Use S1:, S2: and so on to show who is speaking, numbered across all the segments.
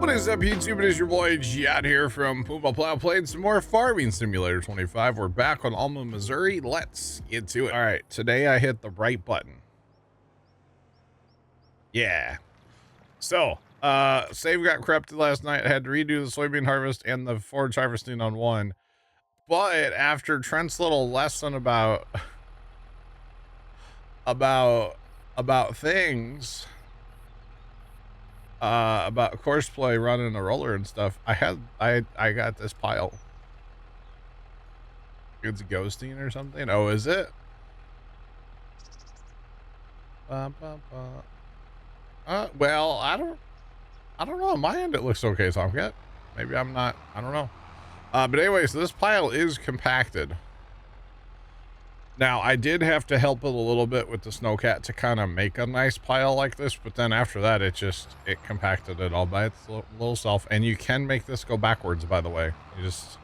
S1: What is up, YouTube? It is your boy Jad here from Puma, Plow, playing some more Farming Simulator 25. We're back on Alma, Missouri. Let's get to it. All right, today I hit the right button. Yeah. So, save got corrupted last night. I had to redo the soybean harvest and the forage harvesting on one. But after Trent's little lesson about things, about courseplay, running a roller and stuff, I got this pile. It's ghosting or something. Oh, is it? Well, I don't know. On my end, it looks okay, Tomcat. Maybe I'm not. I don't know. But anyway, so this pile is compacted. Now, I did have to help it a little bit with the snowcat to kind of make a nice pile like this, but then after that, it compacted it all by its little self. And you can make this go backwards, by the way. You just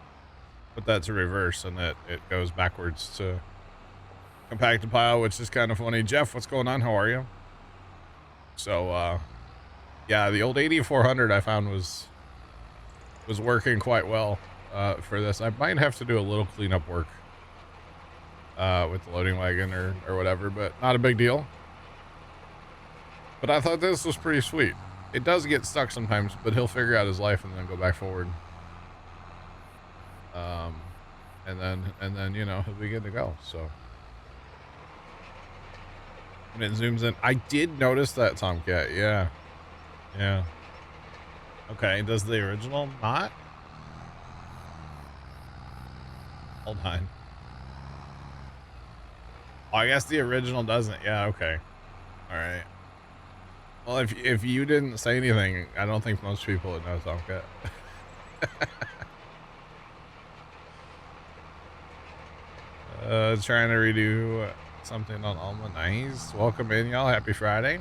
S1: put that to reverse, and it goes backwards to compacted pile, which is kind of funny. Jeff, what's going on? How are you? So, yeah, the old 8400 I found was working quite well for this. I might have to do a little cleanup work with the loading wagon or whatever, but not a big deal. But I thought this was pretty sweet. It does get stuck sometimes, but he'll figure out his life and then go back forward. And then you know, he'll be good to go. So when it zooms in, I did notice that, Tomcat. Yeah. Okay, does the original not? Hold on. Oh, I guess the original doesn't. Yeah, okay. All right. Well, if you didn't say anything, I don't think most people would know, Tomcat. Trying to redo something on Alma. Nice. Welcome in, y'all. Happy Friday.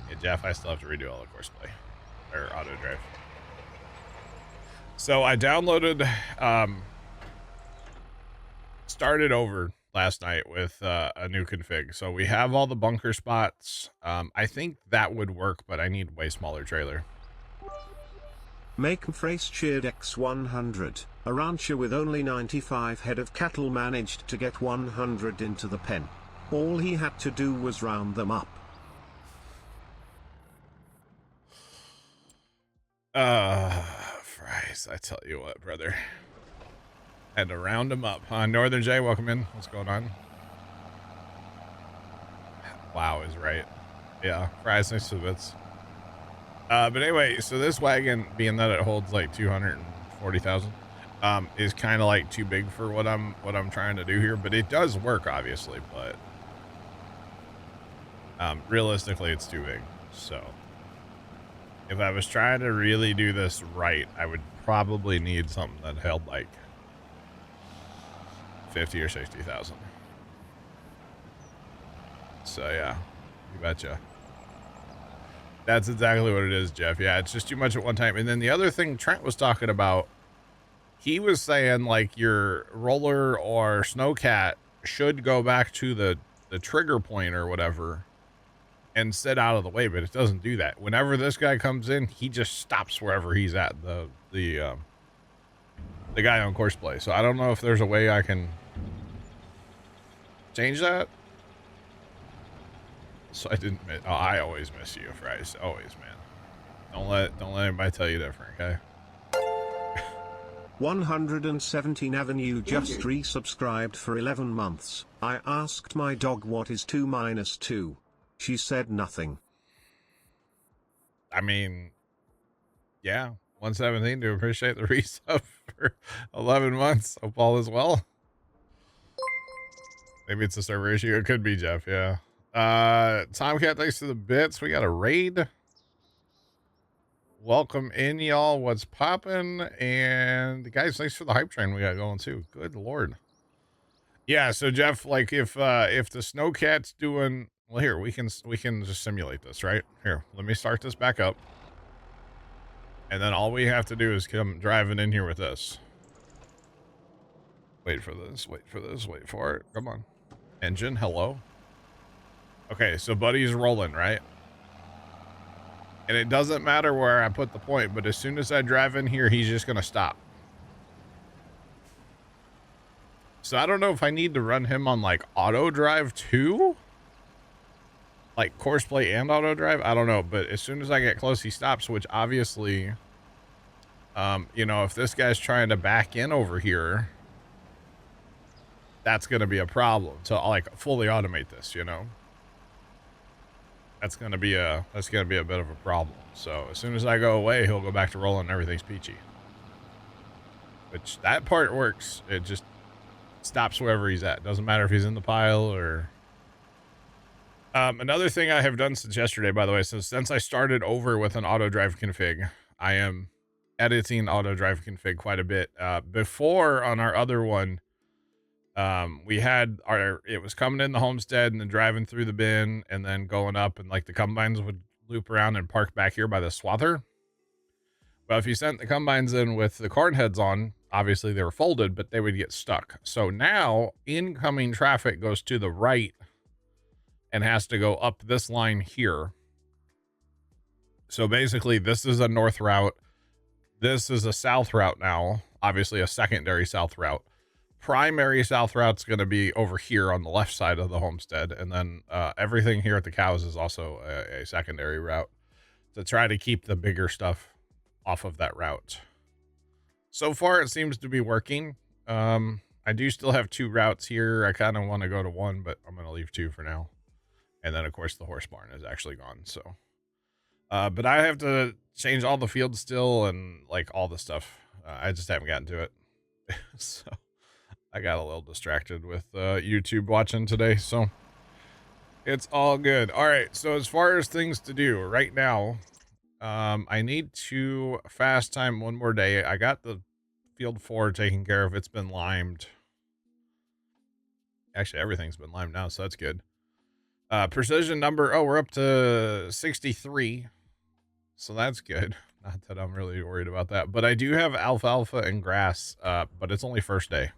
S1: Yeah, Jeff, I still have to redo all the courseplay or auto drive. So I downloaded, started over last night with a new config. So we have all the bunker spots. I think that would work, but I need way smaller trailer.
S2: Make Phrase cheered X100. A rancher with only 95 head of cattle managed to get 100 into the pen. All he had to do was round them up.
S1: Fries, I tell you what, brother. Had to round them up. Northern J, welcome in. What's going on? Wow is right. Yeah, fries next to the bits. But anyway, so this wagon, being that it holds like 240,000, is kind of like too big for what I'm trying to do here. But it does work, obviously. But realistically, it's too big. So if I was trying to really do this right, I would probably need something that held like 50 or 60,000. So yeah, you betcha. That's exactly what it is, Jeff. Yeah, it's just too much at one time. And then the other thing Trent was talking about, he was saying like your roller or snowcat should go back to the trigger point or whatever and sit out of the way, but it doesn't do that. Whenever this guy comes in, he just stops wherever he's at, the guy on courseplay. So I don't know if there's a way I can change that. So I didn't miss. Oh, I always miss you, Fries. Always, man. Don't let anybody tell you different, okay?
S2: 117 Avenue just resubscribed for 11 months. I asked my dog what is 2 minus 2. She said nothing.
S1: I mean, yeah, 117 to appreciate the resub for 11 months. Hope all is well. Maybe it's a server issue. It could be, Jeff. Yeah. Tomcat, thanks to the bits. We got a raid. Welcome in, y'all. What's poppin'? And guys, thanks for the hype train we got going too. Good lord. Yeah, so Jeff, like if the snowcat's doing well here, we can just simulate this, right? Here, let me start this back up. And then all we have to do is come driving in here with this. Wait for this, wait for this, wait for it. Come on. Engine, hello. Okay, so buddy's rolling, right? And it doesn't matter where I put the point, but as soon as I drive in here, he's just going to stop. So I don't know if I need to run him on like auto drive too. Like course play and auto drive. I don't know. But as soon as I get close, he stops, which obviously, you know, if this guy's trying to back in over here, that's going to be a problem. So I'll like fully automate this, you know. That's going to be a bit of a problem. So as soon as I go away, he'll go back to rolling and everything's peachy. Which that part works. It just stops wherever he's at. Doesn't matter if he's in the pile or... another thing I have done since yesterday, by the way, since I started over with an auto drive config, I am editing auto drive config quite a bit. Before on our other one, we had it was coming in the homestead and then driving through the bin and then going up, and like the combines would loop around and park back here by the swather. But if you sent the combines in with the corn heads on, obviously they were folded, but they would get stuck. So now incoming traffic goes to the right and has to go up this line here. So basically this is a north route. This is a south route now, obviously a secondary south route. Primary south route's going to be over here on the left side of the homestead. And then everything here at the cows is also a secondary route to try to keep the bigger stuff off of that route. So far it seems to be working. I do still have 2 routes here. I kind of want to go to 1, but I'm going to leave 2 for now. And then of course the horse barn is actually gone. So, but I have to change all the fields still and like all the stuff. I just haven't gotten to it. So I got a little distracted with YouTube watching today. So it's all good. All right. So as far as things to do right now, I need to fast time 1 more day. I got the field 4 taken care of. It's been limed. Actually, everything's been limed now, so that's good. Precision number. Oh, we're up to 63. So that's good. Not that I'm really worried about that, but I do have alfalfa and grass, but it's only first day.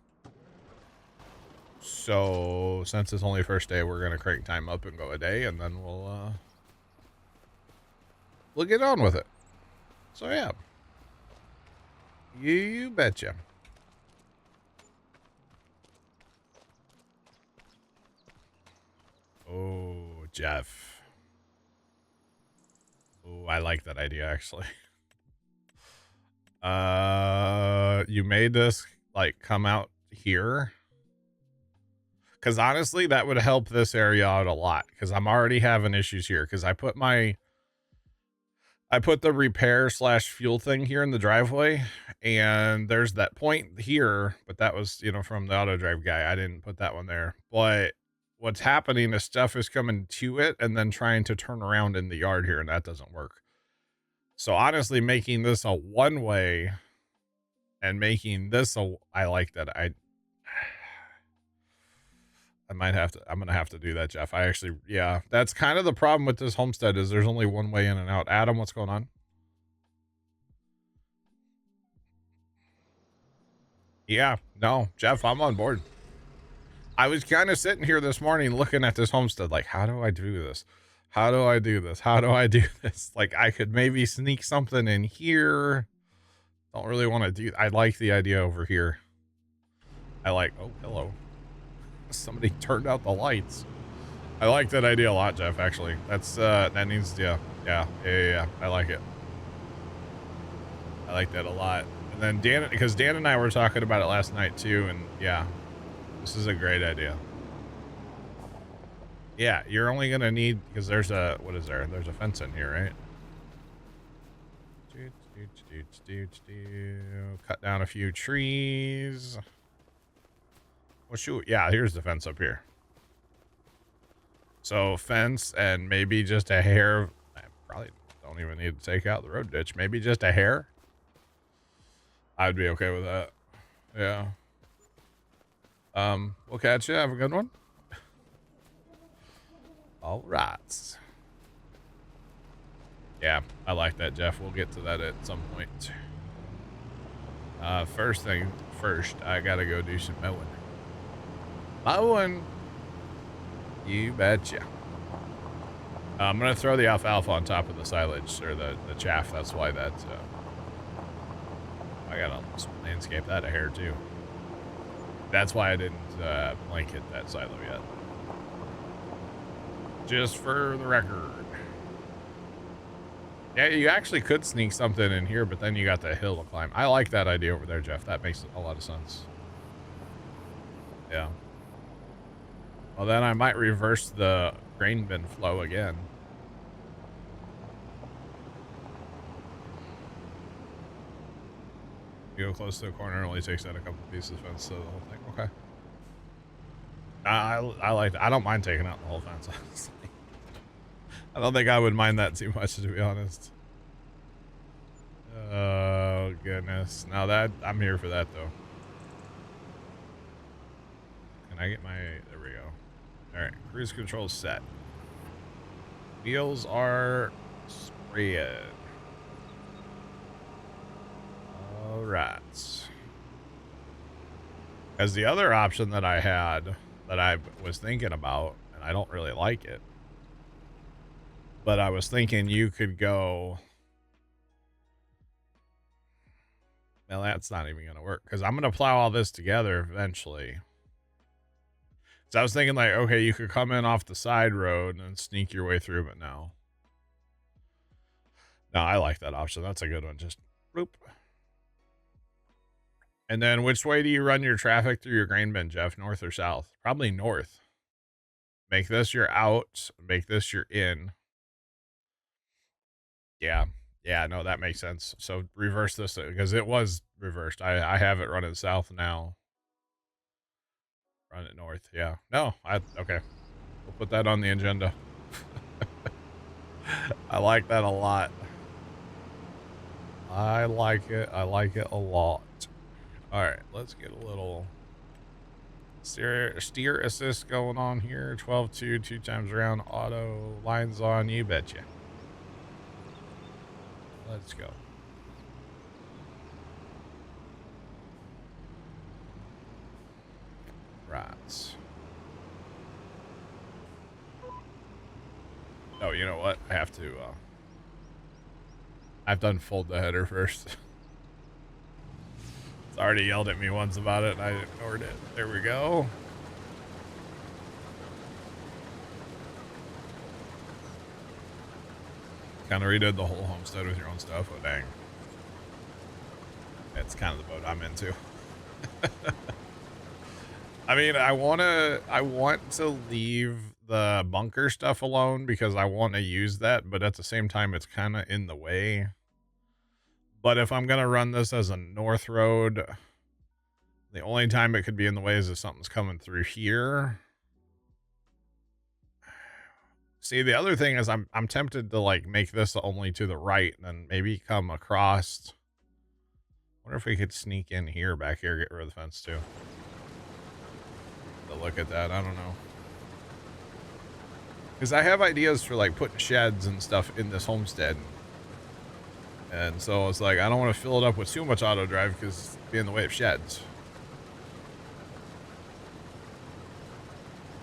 S1: So since it's only first day, we're going to crank time up and go a day, and then we'll get on with it. So yeah, you betcha. Oh, Jeff. Oh, I like that idea actually. You made this like come out here. Cause honestly, that would help this area out a lot. Cause I'm already having issues here. Cause I put the repair / fuel thing here in the driveway, and there's that point here, but that was, you know, from the auto drive guy. I didn't put that one there, but what's happening is stuff is coming to it and then trying to turn around in the yard here, and that doesn't work. So honestly, making this a one-way and making this I like that. I'm going to have to do that, Jeff. Yeah, that's kind of the problem with this homestead is there's only one way in and out. Adam, what's going on? Yeah, no, Jeff, I'm on board. I was kind of sitting here this morning looking at this homestead like, how do I do this? How do I do this? How do I do this? Like, I could maybe sneak something in here. Don't really want to do. I like the idea over here. Oh, hello. Somebody turned out the lights. I like that idea a lot, Jeff, actually. That's, that needs, yeah. I like it. I like that a lot. And then because Dan and I were talking about it last night too, and yeah, this is a great idea. Yeah, you're only gonna need, because there's a, what is there? There's a fence in here, right? Cut down a few trees. Well, shoot, yeah, here's the fence up here. So fence and maybe just a hair. I probably don't even need to take out the road ditch. Maybe just a hair. I'd be okay with that. Yeah. We'll catch you. Have a good one. All right. Yeah, I like that, Jeff. We'll get to that at some point. First thing first, I gotta go do some mowing. Mowing. You betcha. I'm going to throw the alfalfa on top of the silage, or the chaff. That's why that, I got to landscape that a hair too. That's why I didn't blanket that silo yet. Just for the record. Yeah, you actually could sneak something in here, but then you got the hill to climb. I like that idea over there, Jeff. That makes a lot of sense. Yeah. Well, then I might reverse the grain bin flow again. You go close to the corner, it only takes out a couple pieces of fence, so the whole thing. Okay. I like that. I don't mind taking out the whole fence, honestly. I don't think I would mind that too much, to be honest. Oh, goodness. Now that, I'm here for that, though. Can I get my, there we go. All right, cruise control set. Wheels are spread. All right. As the other option that I had, that I was thinking about, and I don't really like it, but I was thinking you could go, well, that's not even going to work, because I'm going to plow all this together eventually. So I was thinking, like, okay, you could come in off the side road and sneak your way through, but no. No, I like that option. That's a good one. Just, bloop. And then which way do you run your traffic through your grain bin, Jeff? North or south? Probably north. Make this your out. Make this your in. Yeah. Yeah, no, that makes sense. So reverse this, because it was reversed. I have it running south now. Run it north. Yeah. No, okay. We'll put that on the agenda. I like that a lot. I like it. I like it a lot. All right, let's get a little steer assist going on here. 12-2, 2 times around, auto lines on, you betcha. Let's go. Right. Oh, you know what? I have to, I've done fold the header first. It's already yelled at me once about it, and I ignored it. There we go. Kind of redid the whole homestead with your own stuff. Oh, dang. That's kind of the boat I'm into. I mean, I want to leave the bunker stuff alone because I want to use that, but at the same time, it's kind of in the way. But if I'm going to run this as a north road, the only time it could be in the way is if something's coming through here. See, the other thing is I'm tempted to like make this only to the right and then maybe come across. Wonder if we could sneak in here, back here, get rid of the fence too. To look at that, I don't know. Because I have ideas for like putting sheds and stuff in this homestead. And so it's like, I don't want to fill it up with too much auto drive because it'd be in the way of sheds.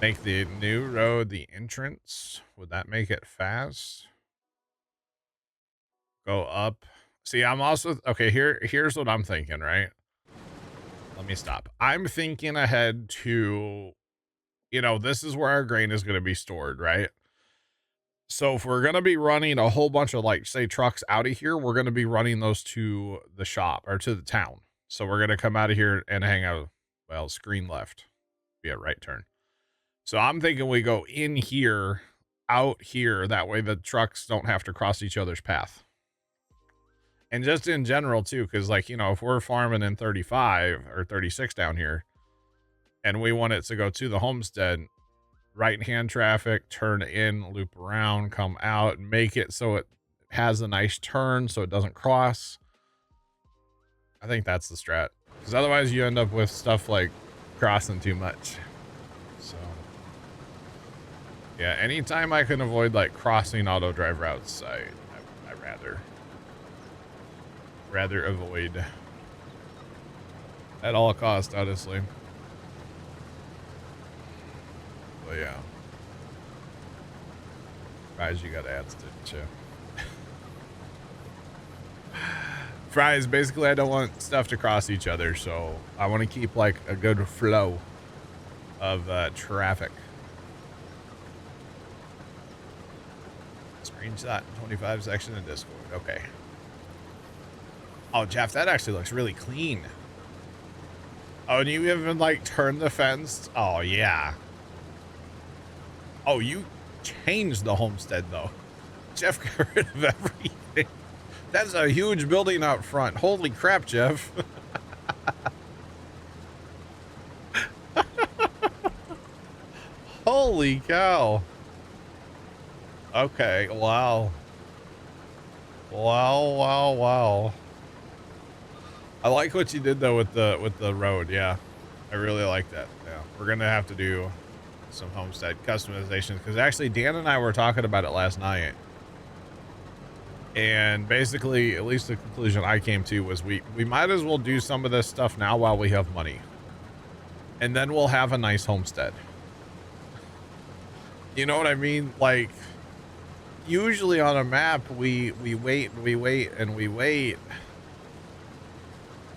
S1: Make the new road the entrance. Would that make it fast? Go up. See, I'm also, okay, here's what I'm thinking, right? Let me stop. I'm thinking ahead to, you know, this is where our grain is going to be stored, right? So if we're going to be running a whole bunch of, like, say, trucks out of here, we're going to be running those to the shop or to the town. So we're going to come out of here and hang out, well, screen left, be a right turn. So I'm thinking we go in here, out here. That way the trucks don't have to cross each other's path. And just in general, too, because, like, you know, if we're farming in 35 or 36 down here and we want it to go to the homestead, right-hand traffic, turn in, loop around, come out, make it so it has a nice turn so it doesn't cross. I think that's the strat. Because otherwise you end up with stuff like crossing too much. So, yeah, anytime I can avoid, like, crossing auto drive routes, I rather avoid at all costs, honestly. But yeah. Fries, you got ads, didn't you? Fries, basically, I don't want stuff to cross each other, so I want to keep like a good flow of traffic. Screenshot 25 section in Discord. Okay. Oh, Jeff, that actually looks really clean. Oh, and you even like turn the fence. Oh, yeah. Oh, you changed the homestead though. Jeff got rid of everything. That's a huge building out front. Holy crap, Jeff. Holy cow. Okay, wow. Wow. I like what you did though with the road. Yeah. I really like that. Yeah. We're going to have to do some homestead customizations because actually Dan and I were talking about it last night. And basically, at least the conclusion I came to was we might as well do some of this stuff now while we have money. And then we'll have a nice homestead. You know what I mean? Like, usually on a map, we wait.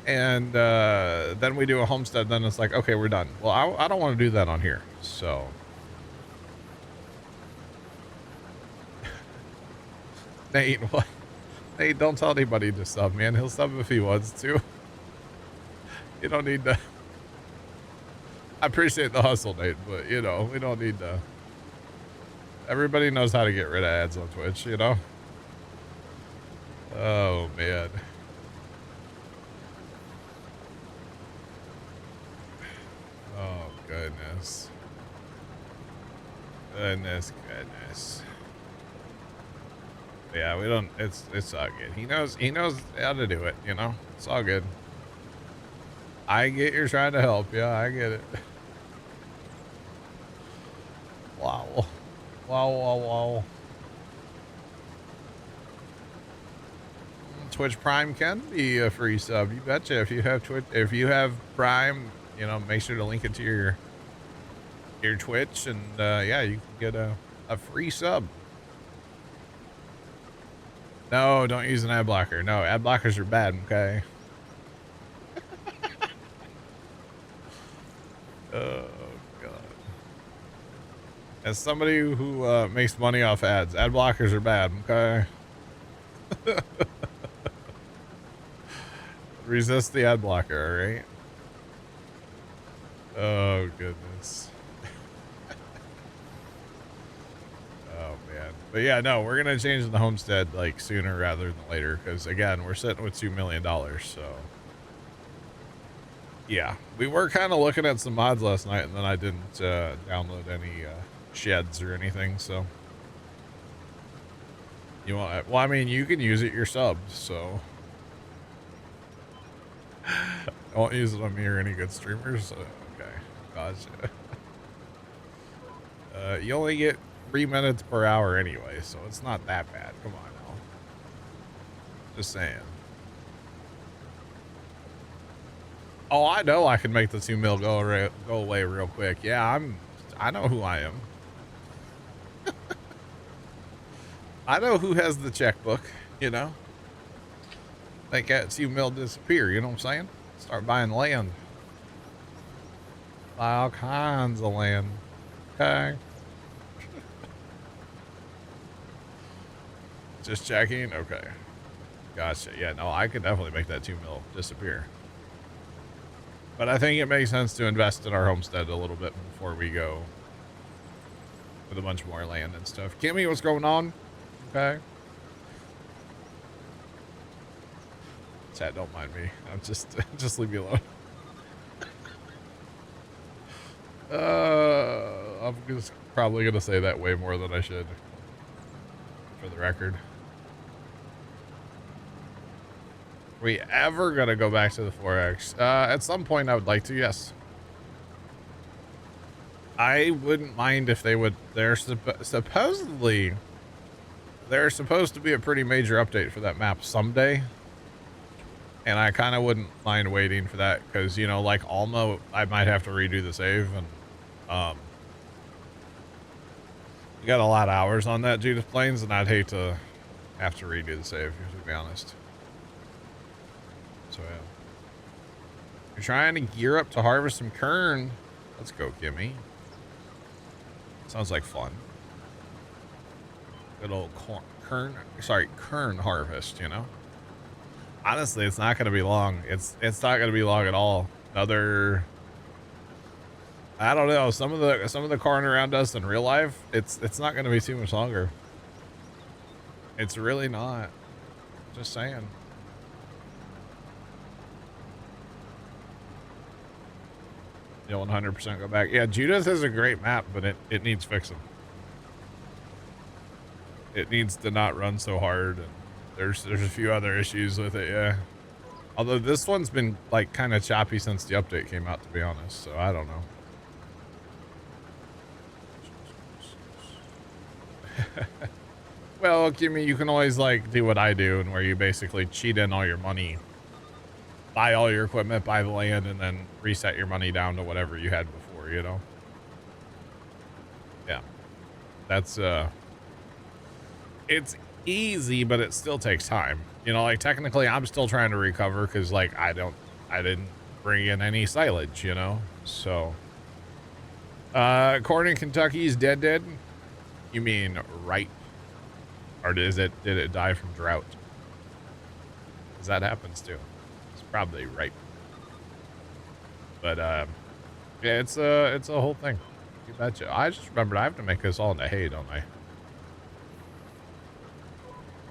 S1: And then we do a homestead, then it's like, okay, we're done. Well, I don't want to do that on here, so. Nate, what? Nate, don't tell anybody to sub, man. He'll sub if he wants to. You don't need to. I appreciate the hustle, Nate, but, you know, we don't need to. Everybody knows how to get rid of ads on Twitch, you know? Oh, man. Oh, goodness. Goodness. Yeah, we don't, it's all good. He knows how to do it, you know? It's all good. I get you're trying to help. Yeah, I get it. Wow. Twitch Prime can be a free sub. You betcha. If you have Prime, you know, make sure to link it to your Twitch, and yeah, you can get a free sub. No, don't use an ad blocker. No, ad blockers are bad. Okay. Oh god. As somebody who makes money off ads, ad blockers are bad. Okay. Resist the ad blocker, all right? Oh, goodness. Oh, man. But yeah, no, we're going to change the homestead like sooner rather than later because, again, we're sitting with $2 million, so. Yeah, we were kind of looking at some mods last night, and then I didn't download any sheds or anything, so. You want? Well, I mean, you can use it yourself, so. I won't use it on me or any good streamers. Okay, gotcha. You only get 3 minutes per hour anyway, so it's not that bad. Come on now. Just saying. Oh, I know I can make the 2 mil go away real quick. Yeah, I know who I am. I know who has the checkbook, you know. Make that 2 mil disappear, you know what I'm saying? Start buying land. Buy all kinds of land. Okay. Just checking? Okay. Gotcha. Yeah, no, I could definitely make that 2 mil disappear. But I think it makes sense to invest in our homestead a little bit before we go with a bunch more land and stuff. Kimmy, what's going on? Okay. Chat, don't mind me. I'm just leave me alone. I'm just probably gonna say that way more than I should, for the record. We ever gonna go back to the 4X? At some point I would like to, yes. I wouldn't mind if they would. Supposedly there's supposed to be a pretty major update for that map someday. And I kind of wouldn't mind waiting for that because, you know, like Alma, I might have to redo the save. And, You got a lot of hours on that Judith Plains, and I'd hate to have to redo the save, to be honest. So yeah. You're trying to gear up to harvest some kern. Let's go, Kimmy. Sounds like fun. Good old kern harvest, you know? Honestly, it's not going to be long. It's not going to be long at all. Another, I don't know, some of the corn around us in real life, it's not going to be too much longer. It's really not. Just saying. You'll 100% go back. Yeah, Judith is a great map, but it needs fixing. It needs to not run so hard, and there's a few other issues with it, yeah. Although this one's been like kind of choppy since the update came out, to be honest, so I don't know. Well, Kimmy, you can always like do what I do, and where you basically cheat in all your money, buy all your equipment, buy the land, and then reset your money down to whatever you had before, you know? Yeah. That's, it's easy, but it still takes time. You know, like technically I'm still trying to recover because like I didn't bring in any silage, you know? So, corn in Kentucky is dead. You mean ripe? Or did it die from drought? Because that happens too. It's probably ripe. But yeah, it's a whole thing. You betcha. I just remembered I have to make this all into hay, don't I?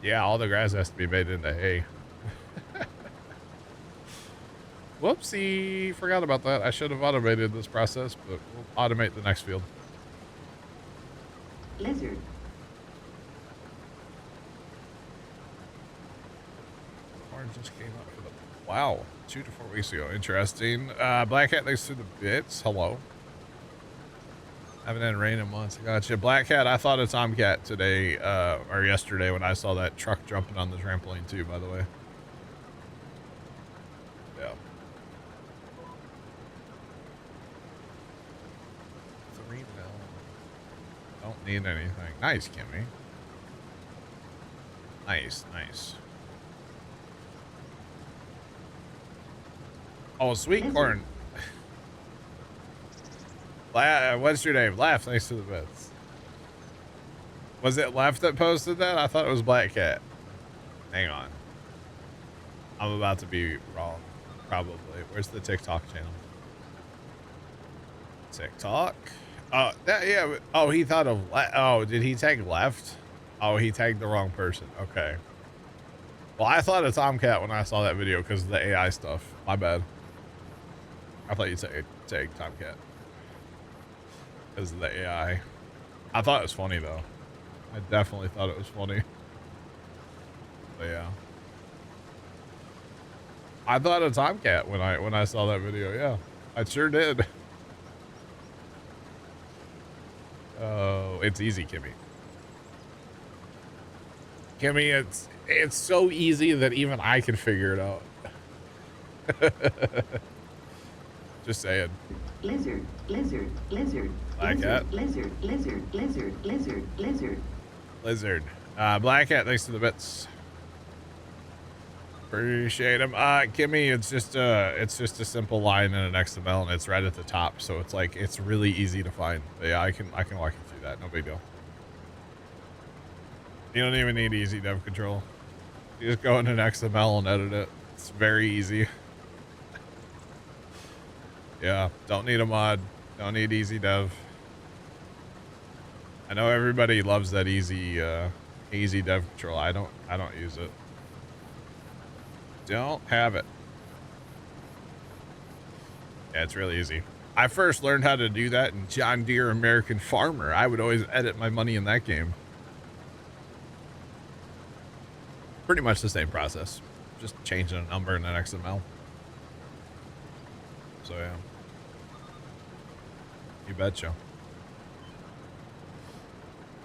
S1: Yeah, all the grass has to be made into hay. Whoopsie, forgot about that. I should have automated this process, but we'll automate the next field.
S3: Lizard.
S1: Corn just came up for the... Wow, 2 to 4 weeks ago. Interesting. Black Cat, thanks to the bits. Hello. Haven't had rain in months. I gotcha. Black Cat, I thought of Tomcat today, or yesterday when I saw that truck jumping on the trampoline too, by the way. Yeah. 3 mil. Don't need anything. Nice, Kimmy. Nice, nice. Oh, sweet corn. What's your name? Laugh, thanks to the bits. Was it Left that posted that? I thought it was Black Cat. Hang on. I'm about to be wrong. Probably. Where's the TikTok channel? TikTok? Yeah. Oh, he thought of... Oh, did he tag Left? Oh, he tagged the wrong person. Okay. Well, I thought of Tomcat when I saw that video because of the AI stuff. My bad. I thought you tagged Tomcat because of the AI. I thought it was funny though. I definitely thought it was funny. But yeah, I thought of Tomcat when I saw that video. Yeah, I sure did. Oh, it's easy, Kimmy. Kimmy, it's so easy that even I can figure it out. Just saying.
S3: Lizard, lizard, lizard.
S1: Black Cat.
S3: Lizard, lizard, lizard, lizard, lizard.
S1: Lizard. Black Cat, thanks to the bits. Appreciate him. Kimmy, it's just a simple line in an XML, and it's right at the top, so it's like it's really easy to find. But yeah, I can walk you through that. No big deal. You don't even need easy dev control. You just go in an XML and edit it. It's very easy. Yeah, don't need a mod. Don't need easy dev. I know everybody loves that easy dev control. I don't use it. Don't have it. Yeah, it's really easy. I first learned how to do that in John Deere American Farmer. I would always edit my money in that game. Pretty much the same process. Just changing a number in an XML. So yeah. You betcha.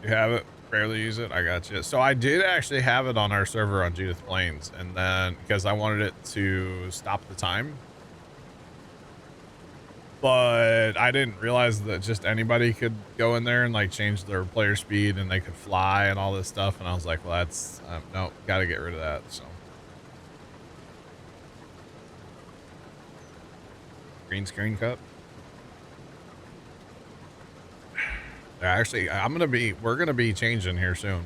S1: You have it. Rarely use it. I got you. So I did actually have it on our server on Judith Plains, and then because I wanted it to stop the time, but I didn't realize that just anybody could go in there and like change their player speed and they could fly and all this stuff. And I was like, well, that's no, got to get rid of that. So green screen cup. Actually, we're gonna be changing here soon.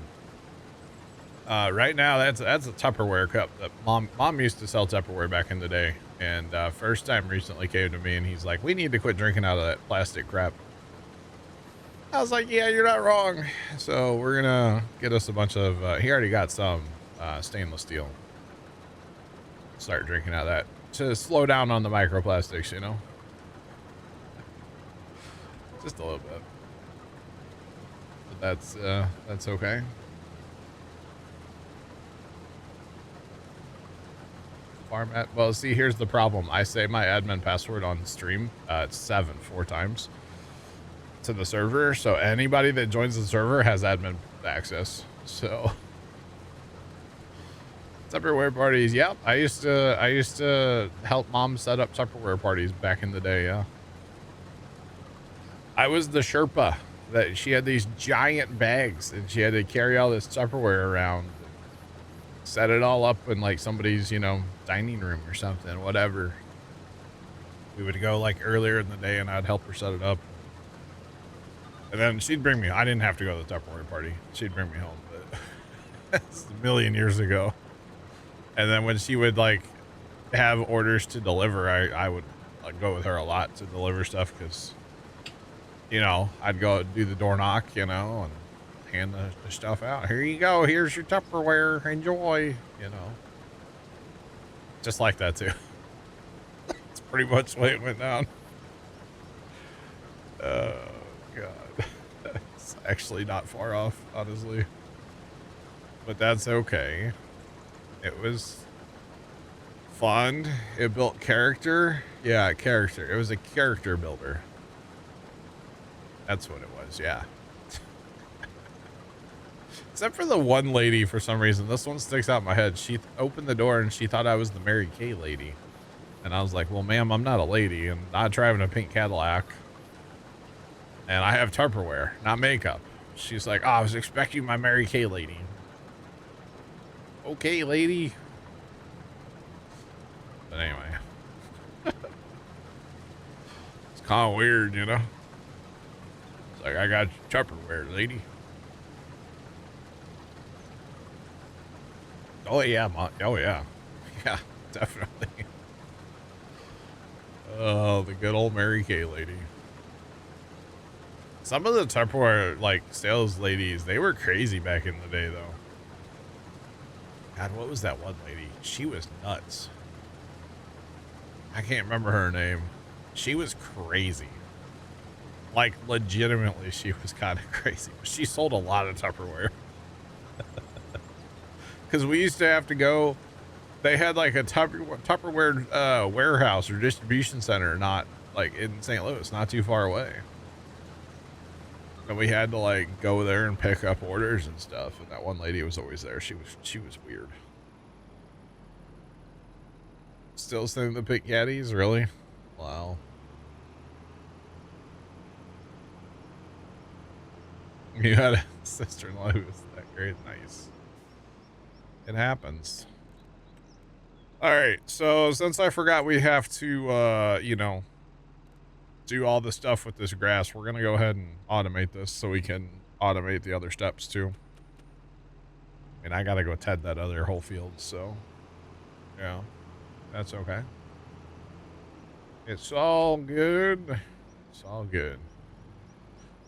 S1: Right now, that's a Tupperware cup that mom used to sell Tupperware back in the day. And first time recently came to me and he's like, we need to quit drinking out of that plastic crap. I was like, yeah, you're not wrong. So we're gonna get us a bunch of, he already got some stainless steel. Start drinking out of that to slow down on the microplastics, you know? Just a little bit. But that's okay. Format. Well, see, here's the problem. I say my admin password on stream. It's 4 times to the server. So anybody that joins the server has admin access. So Tupperware parties. Yep. I used to help mom set up Tupperware parties back in the day. Yeah. I was the Sherpa that she had these giant bags and she had to carry all this Tupperware around. Set it all up in like somebody's, you know, dining room or something, whatever. We would go like earlier in the day and I'd help her set it up. And then she'd bring me, I didn't have to go to the Tupperware party. She'd bring me home, but that's a million years ago. And then when she would like have orders to deliver, I would like, go with her a lot to deliver stuff. Cause you know, I'd go do the door knock, you know, and hand the stuff out. Here you go. Here's your Tupperware. Enjoy. You know, just like that too. It's pretty much the way it went down. Oh God, it's actually not far off, honestly. But that's okay. It was fun. It built character. Yeah, character. It was a character builder. That's what it was. Yeah. Except for the one lady, for some reason, this one sticks out in my head. She opened the door and she thought I was the Mary Kay lady. And I was like, well, ma'am, I'm not a lady and not driving a pink Cadillac. And I have Tupperware, not makeup. She's like, oh, I was expecting my Mary Kay lady. Okay, lady. But anyway. It's kind of weird, you know? It's like, I got Tupperware, lady. Oh yeah, oh yeah, yeah, definitely. Oh, the good old Mary Kay lady. Some of the Tupperware like sales ladies, they were crazy back in the day, though. God, what was that one lady? She was nuts. I can't remember her name. She was crazy. Like legitimately, she was kind of crazy. But she sold a lot of Tupperware. Because we used to have to go, they had like a Tupperware warehouse or distribution center, not like in St. Louis, not too far away. And we had to like go there and pick up orders and stuff. And that one lady was always there. She was weird. Still sending the pink caddies, really? Wow. You had a sister-in-law who was that great. Nice. It happens. All right, so since I forgot we have to, you know, do all the stuff with this grass, we're going to go ahead and automate this so we can automate the other steps too. And I got to go tend that other whole field, so, yeah, that's okay. It's all good. It's all good.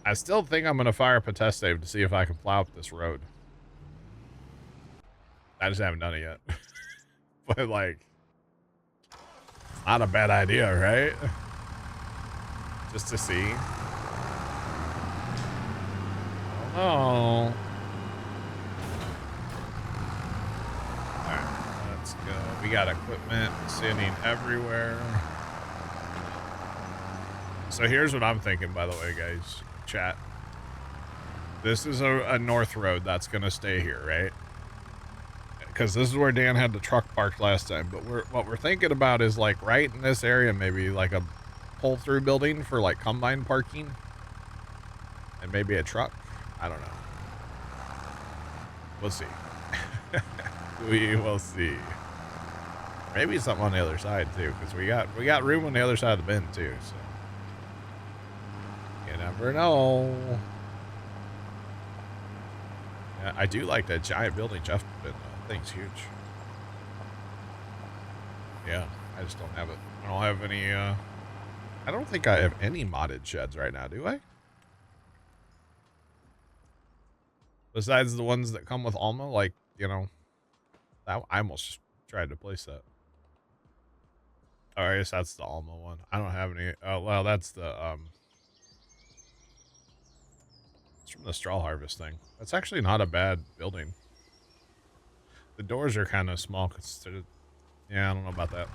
S1: I still think I'm going to fire up a test save to see if I can plow up this road. I just haven't done it yet. But like, not a bad idea, right? Just to see. Oh. Alright, let's go. We got equipment sitting everywhere. So here's what I'm thinking, by the way, guys. Chat. This is a north road that's gonna stay here, right? Because this is where Dan had the truck parked last time. But what we're thinking about is like right in this area, maybe like a pull-through building for like combine parking and maybe a truck. I don't know. We'll see. We will see. Maybe something on the other side too, because we got room on the other side of the bin too. So you never know. Yeah, I do like that giant building Jeff did. That thing's huge. Yeah, I just don't have it. I don't have any. I don't think I have any modded sheds right now, do I? Besides the ones that come with Alma, like, you know, that I almost just tried to place that. Oh, I guess that's the Alma one. I don't have any. Oh, well, that's the it's from the straw harvest thing. That's actually not a bad building. The doors are kind of small considered. Yeah, I don't know about that.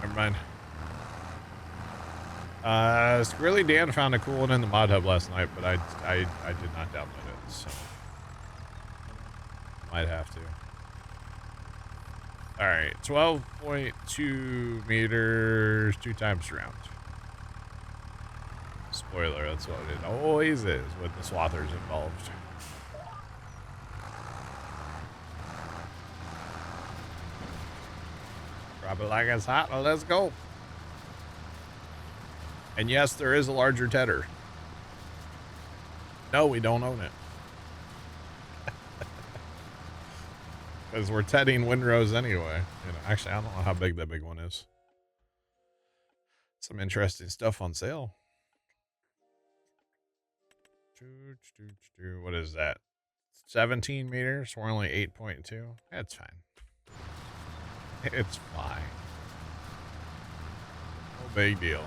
S1: Never mind. Really, Dan found a cool one in the mod hub last night, but I did not download it, so might have to. All right, 12.2 meters, 2 times round. Spoiler, that's what it always is with the swathers involved. Drop it like it's hot, and let's go. And yes, there is a larger tedder. No, we don't own it. Because we're tedding windrows anyway. You know, actually, I don't know how big that big one is. Some interesting stuff on sale. What is that? 17 meters? We're only 8.2. That's fine. It's fine. No big deal.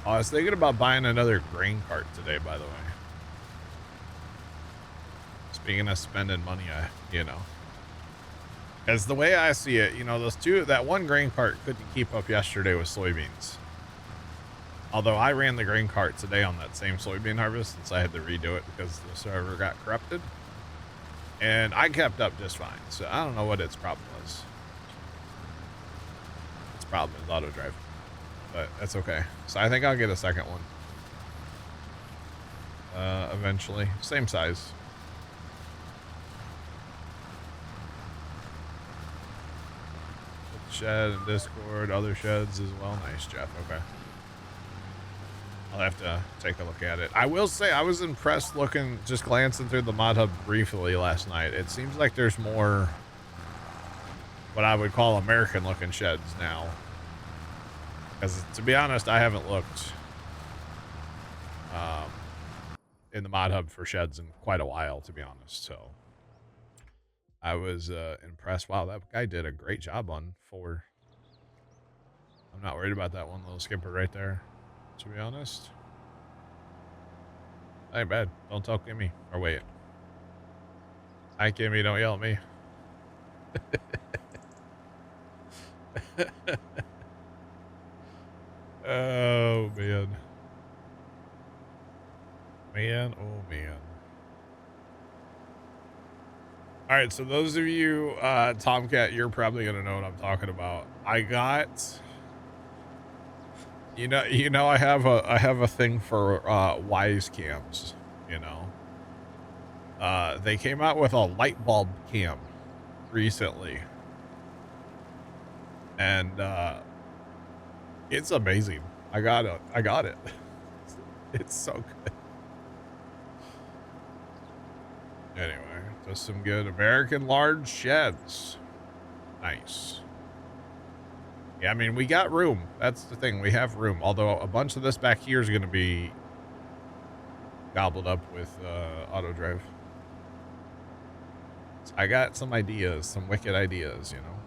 S1: Oh, I was thinking about buying another grain cart today, by the way. Speaking of spending money, you know. As the way I see it, you know, that one grain cart couldn't keep up yesterday with soybeans. Although I ran the grain cart today on that same soybean harvest since I had to redo it because the server got corrupted. And I kept up just fine. So I don't know what its problem was. Its problem is auto drive. But that's okay. So I think I'll get a second one. Eventually. Same size. Shed and Discord, other sheds as well. Nice, Jeff. Okay. I'll have to take a look at it. I will say I was impressed just glancing through the mod hub briefly last night. It seems like there's more what I would call American looking sheds now. Because to be honest, I haven't looked in the mod hub for sheds in quite a while, to be honest. So I was impressed. Wow, that guy did a great job on 4. I'm not worried about that one little skipper right there, to be honest. Ain't bad. Don't tell Kimmy. Or wait. Hi, Kimmy. Don't yell at me. Oh, man. Man, oh, man. All right, so those of you, Tomcat, you're probably going to know what I'm talking about. I got... You know, I have a thing for Wise cams. You know, they came out with a light bulb cam recently, and it's amazing. I got it. It's so good. Anyway, just some good American large sheds. Nice. Yeah, I mean, we got room. That's the thing. We have room. Although a bunch of this back here is going to be gobbled up with auto drive. So I got some ideas, some wicked ideas, you know.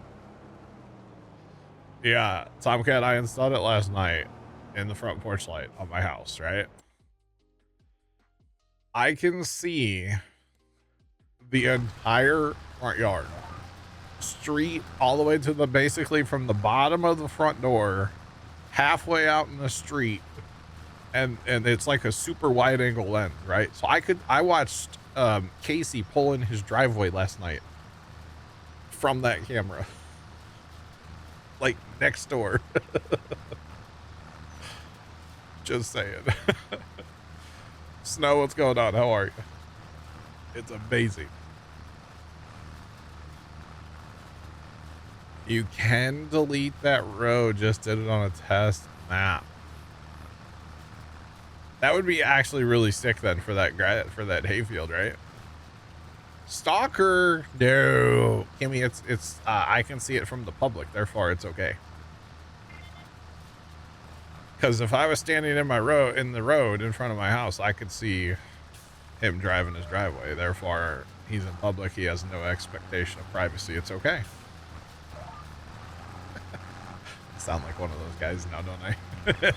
S1: Yeah, Tomcat, I installed it last night in the front porch light on my house, right? I can see the entire front yard. Street all the way to basically from the bottom of the front door halfway out in the street, and it's like a super wide angle lens, right? So I watched Casey pull in his driveway last night from that camera. Like next door. Just saying. Snow, what's going on? How are you? It's amazing. You can delete that road. Just did it on a test map. That would be actually really sick then for that hayfield, right? Stalker, no, Kimmy, it's I can see it from the public, therefore it's okay. Because if I was standing in the road in front of my house, I could see him driving his driveway. Therefore, he's in public. He has no expectation of privacy. It's okay. I sound like one of those guys now, don't I?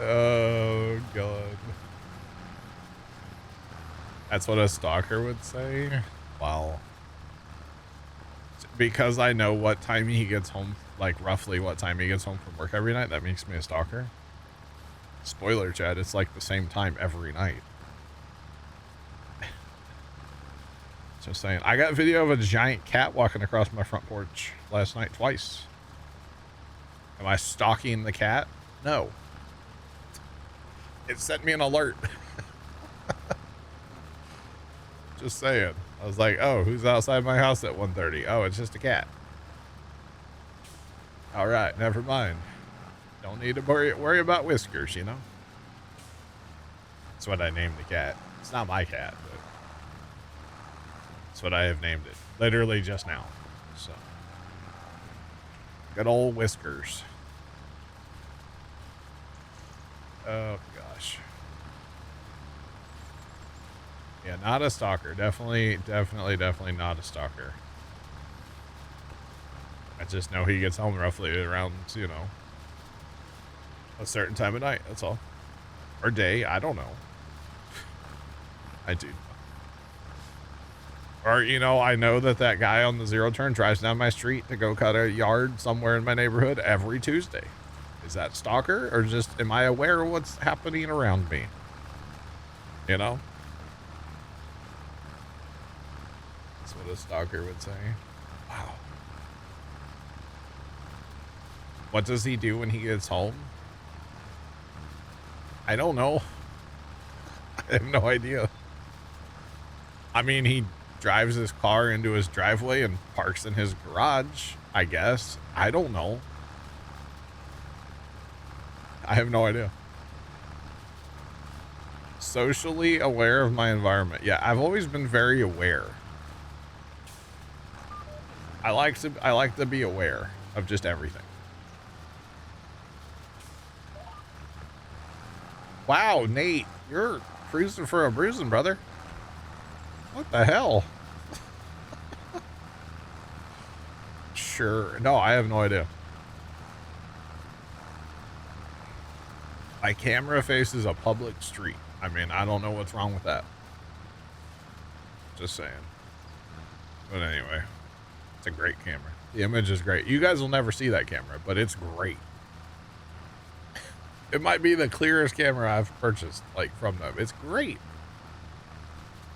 S1: Oh God. That's what a stalker would say? Wow. Because I know what time he gets home, like roughly what time he gets home from work every night, that makes me a stalker. Spoiler, Chad, it's like the same time every night. Just saying. I got video of a giant cat walking across my front porch last night twice. Am I stalking the cat? No. It sent me an alert. Just saying. I was like, oh, who's outside my house at 1:30? Oh, it's just a cat. All right, never mind. Don't need to worry about Whiskers, you know? That's what I named the cat. It's not my cat, but that's what I have named it. Literally just now. So, good old Whiskers. Oh, gosh. Yeah, not a stalker. Definitely not a stalker. I just know he gets home roughly around, you know, a certain time of night. That's all. Or day. I don't know. I do. Or, you know, I know that guy on the zero turn drives down my street to go cut a yard somewhere in my neighborhood every Tuesday. Is that stalker, or just am I aware of what's happening around me? You know? That's what a stalker would say. Wow. What does he do when he gets home? I don't know. I have no idea. I mean, he drives his car into his driveway and parks in his garage, I guess. I don't know. I have no idea. Socially aware of my environment. Yeah, I've always been very aware. I like to be aware of just everything. Wow, Nate, you're cruising for a bruising, brother. What the hell? Sure. No, I have no idea. My camera faces a public street. I mean, I don't know what's wrong with that. Just saying. But anyway, it's a great camera. The image is great. You guys will never see that camera, but it's great. It might be the clearest camera I've purchased, like, from them. It's great.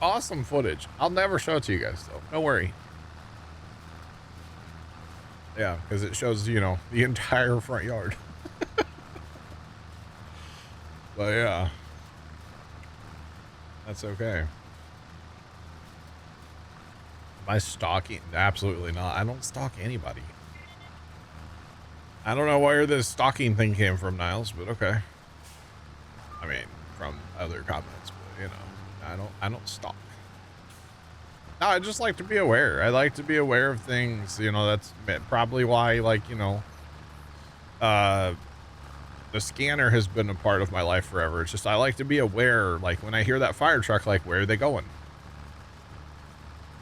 S1: Awesome footage. I'll never show it to you guys, though. Don't worry. Yeah, because it shows, you know, the entire front yard. But yeah, that's okay. Am I stalking? Absolutely not. I don't stalk anybody. I don't know where this stalking thing came from, Niles, but okay. I mean, from other comments, but you know, I don't stalk. No, I just like to be aware. I like to be aware of things. You know, that's probably why, like, you know, the scanner has been a part of my life forever. It's just I like to be aware, like when I hear that fire truck, like where are they going?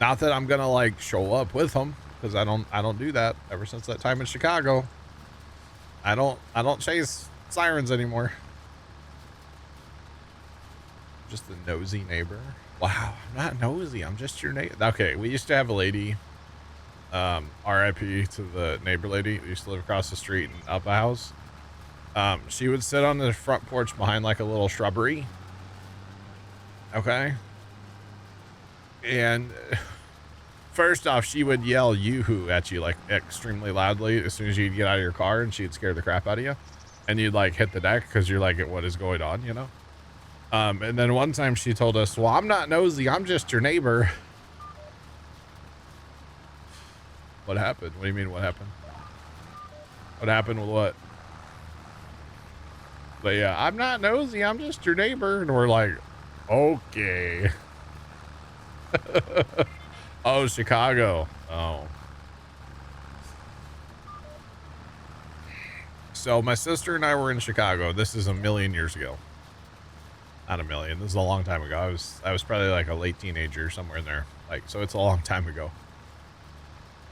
S1: Not that I'm gonna like show up with them, because I don't do that. Ever since that time in Chicago, I don't chase sirens anymore. Just a nosy neighbor. Wow, I'm not nosy. I'm just your neighbor. Okay, we used to have a lady. RIP to the neighbor lady who used to live across the street and up a house. She would sit on the front porch behind like a little shrubbery. Okay. And First off, she would yell "yoo-hoo" at you like extremely loudly as soon as you'd get out of your car, and she'd scare the crap out of you, and you'd like hit the deck because you're like, "What is going on?" You know. And then one time she told us, "Well, I'm not nosy. I'm just your neighbor." What happened? What do you mean? What happened? What happened with what? But yeah, I'm not nosy. I'm just your neighbor, and we're like, okay. Oh, Chicago. Oh. So my sister and I were in Chicago. This is a million years ago. Not a million. This is a long time ago. I was probably like a late teenager, somewhere in there. Like, so it's a long time ago.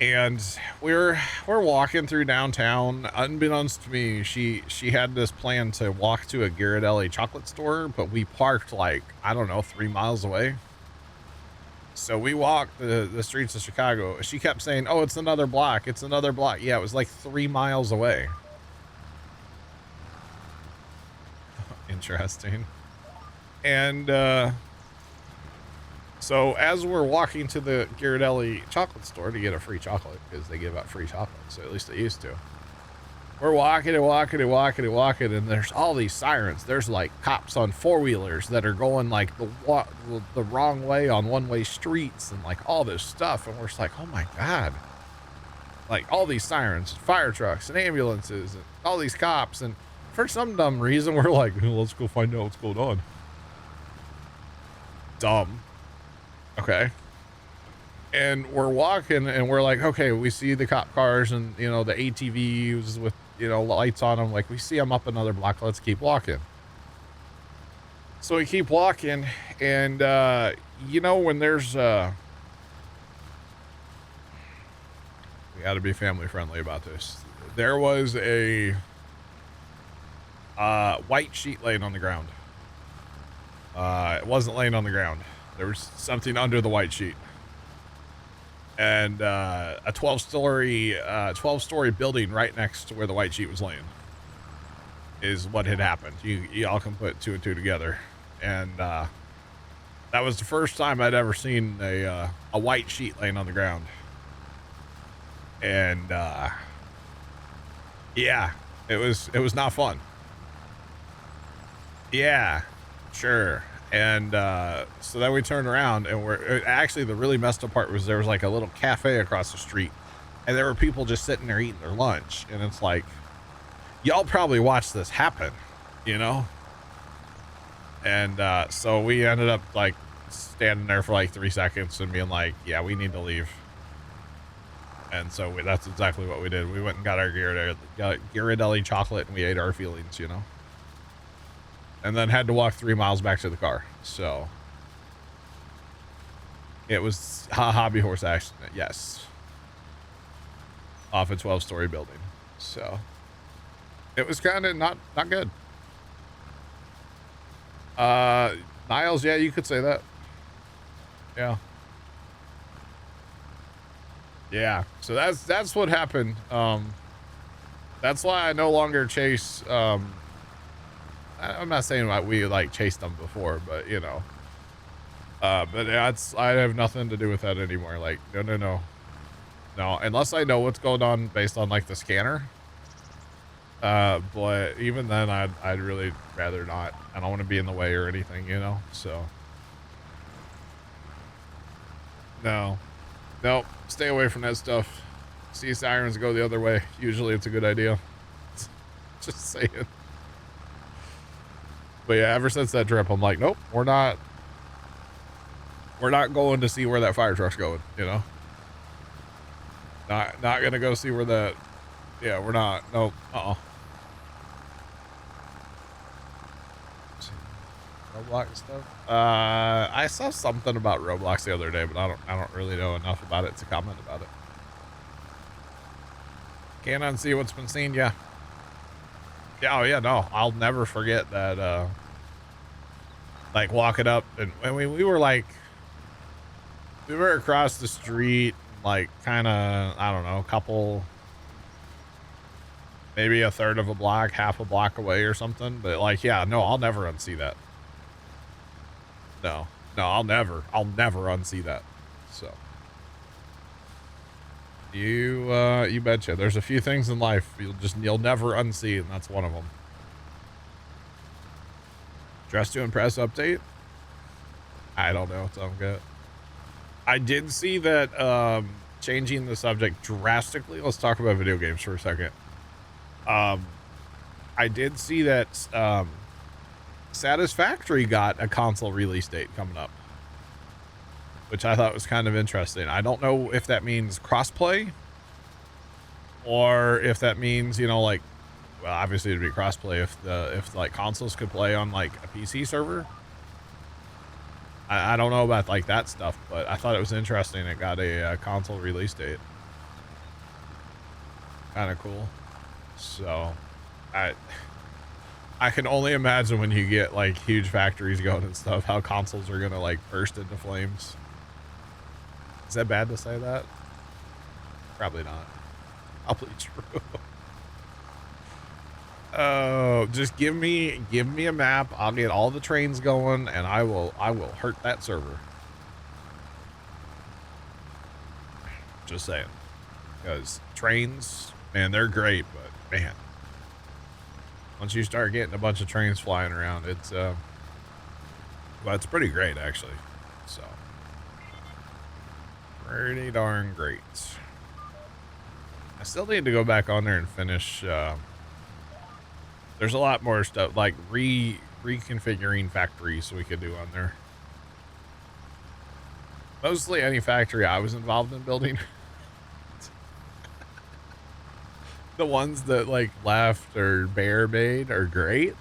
S1: And we're walking through downtown. Unbeknownst to me, she had this plan to walk to a Ghirardelli chocolate store, but we parked like, I don't know, 3 miles away. So we walked the streets of Chicago. She kept saying, "Oh, it's another block. It's another block." Yeah, it was like 3 miles away. Interesting. And so as we're walking to the Ghirardelli chocolate store to get a free chocolate, because they give out free chocolate, so at least they used to. We're walking and walking and walking and walking, and there's all these sirens. There's like cops on four-wheelers that are going like the wrong way on one-way streets and like all this stuff. And we're just like, oh my God. Like all these sirens, fire trucks and ambulances and all these cops. And for some dumb reason, we're like, let's go find out what's going on. Dumb. Okay. And we're walking and we're like, okay, we see the cop cars and, you know, the ATVs with, you know, lights on them. Like, we see them up another block. Let's keep walking. So we keep walking, and, you know, when there's, we got to be family friendly about this. There was a, white sheet laying on the ground. It wasn't laying on the ground. There was something under the white sheet. And a 12-story building right next to where the white sheet was laying is what had happened. You all can put two and two together. And that was the first time I'd ever seen a white sheet laying on the ground. And yeah, it was not fun. Yeah, sure. And so then we turned around, and actually the really messed up part was there was like a little cafe across the street, and there were people just sitting there eating their lunch. And it's like, y'all probably watched this happen, you know? And so we ended up like standing there for like 3 seconds and being like, yeah, we need to leave. And so that's exactly what we did. We went and got our Ghirardelli chocolate, and we ate our feelings, you know? And then had to walk 3 miles back to the car. So it was a hobby horse accident. Yes. Off a 12-story building. So it was kind of not good. Niles, yeah, you could say that. Yeah. Yeah. So that's what happened. That's why I no longer chase, I'm not saying like we like chased them before, but you know, but I have nothing to do with that anymore. Like, no, unless I know what's going on based on like the scanner. But even then I'd really rather not. I don't want to be in the way or anything, you know? So nope, stay away from that stuff. See sirens go the other way. Usually it's a good idea. Just saying. But yeah, ever since that trip, I'm like, nope, we're not going to see where that fire truck's going, you know? Not gonna go see where that, yeah, we're not, nope, Roblox stuff? I saw something about Roblox the other day, but I don't really know enough about it to comment about it. Can't unsee what's been seen, yeah. Yeah, oh yeah, no, I'll never forget that, like walking up, and we were like, we were across the street, like kind of, I don't know, maybe a third of a block, half a block away or something. But like, yeah, no, I'll never unsee that. No, I'll never unsee that. So You betcha. There's a few things in life you'll never unsee, and that's one of them. Dress to Impress update? I don't know. Sound good. I did see that changing the subject drastically. Let's talk about video games for a second. I did see that Satisfactory got a console release date coming up, which I thought was kind of interesting. I don't know if that means crossplay or if that means, you know, like, well, obviously it'd be crossplay if like consoles could play on like a PC server. I don't know about like that stuff, but I thought it was interesting. It got a console release date. Kind of cool. So I can only imagine when you get like huge factories going and stuff, how consoles are gonna like burst into flames. Is that bad to say that? Probably not. Probably true. Oh, just give me a map. I'll get all the trains going, and I will hurt that server. Just saying, because trains, man, they're great, but man, once you start getting a bunch of trains flying around, it's well, it's pretty great actually. So pretty darn great. I still need to go back on there and finish. There's a lot more stuff like reconfiguring factories we could do on there. Mostly any factory I was involved in building. The ones that like left or Bear made are great.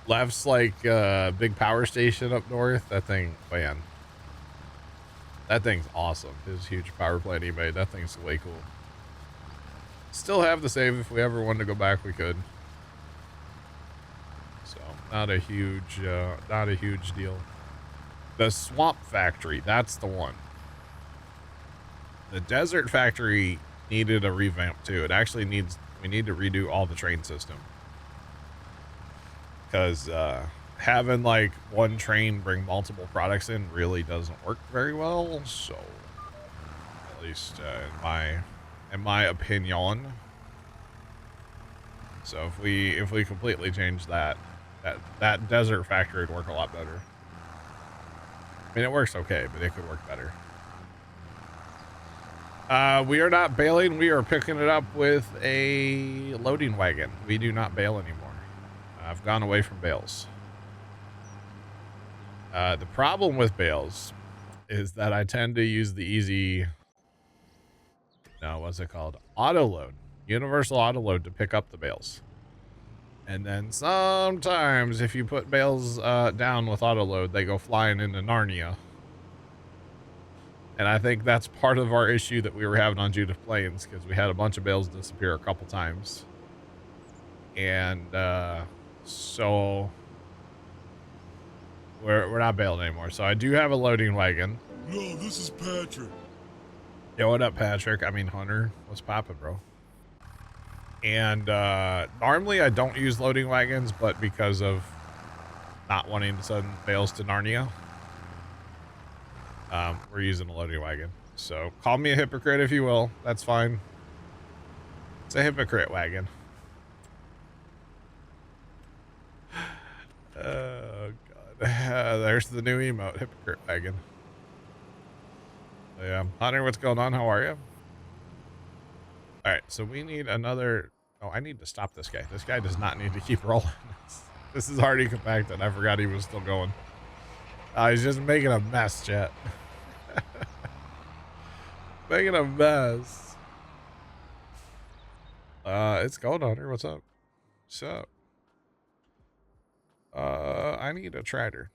S1: Left's like big power station up north. That thing, man. That thing's awesome. His huge power plant he made. That thing's way cool. Still have the save. If we ever wanted to go back, we could. So not a huge deal. The swamp factory, that's the one. The desert factory needed a revamp too. It actually we need to redo all the train system. Because having like one train bring multiple products in really doesn't work very well. So at least in my opinion. So if we completely change that desert factory would work a lot better. I mean, it works okay, but it could work better. We are not bailing. We are picking it up with a loading wagon. We do not bail anymore. I've gone away from bales. The problem with bales is that I tend to use the easy, what's it called? Auto load. Universal auto load to pick up the bales. And then sometimes if you put bales down with auto load, they go flying into Narnia. And I think that's part of our issue that we were having on Judith Plains, because we had a bunch of bales disappear a couple times. And so we're not bailing anymore. So I do have a loading wagon.
S4: No, this is Patrick.
S1: Yo, what up, Patrick? I mean, Hunter. What's poppin', bro? And normally I don't use loading wagons, but because of not wanting to send bales to Narnia, we're using a loading wagon. So call me a hypocrite if you will. That's fine. It's a hypocrite wagon. Oh god. There's the new emote, hypocrite wagon. Yeah, Hunter, what's going on? How are you? All right, so we need another. Oh, I need to stop this guy. This guy does not need to keep rolling. This is already compacted. I forgot he was still going. He's just making a mess, chat. Making a mess. It's going on here. What's up? What's up? I need a tractor.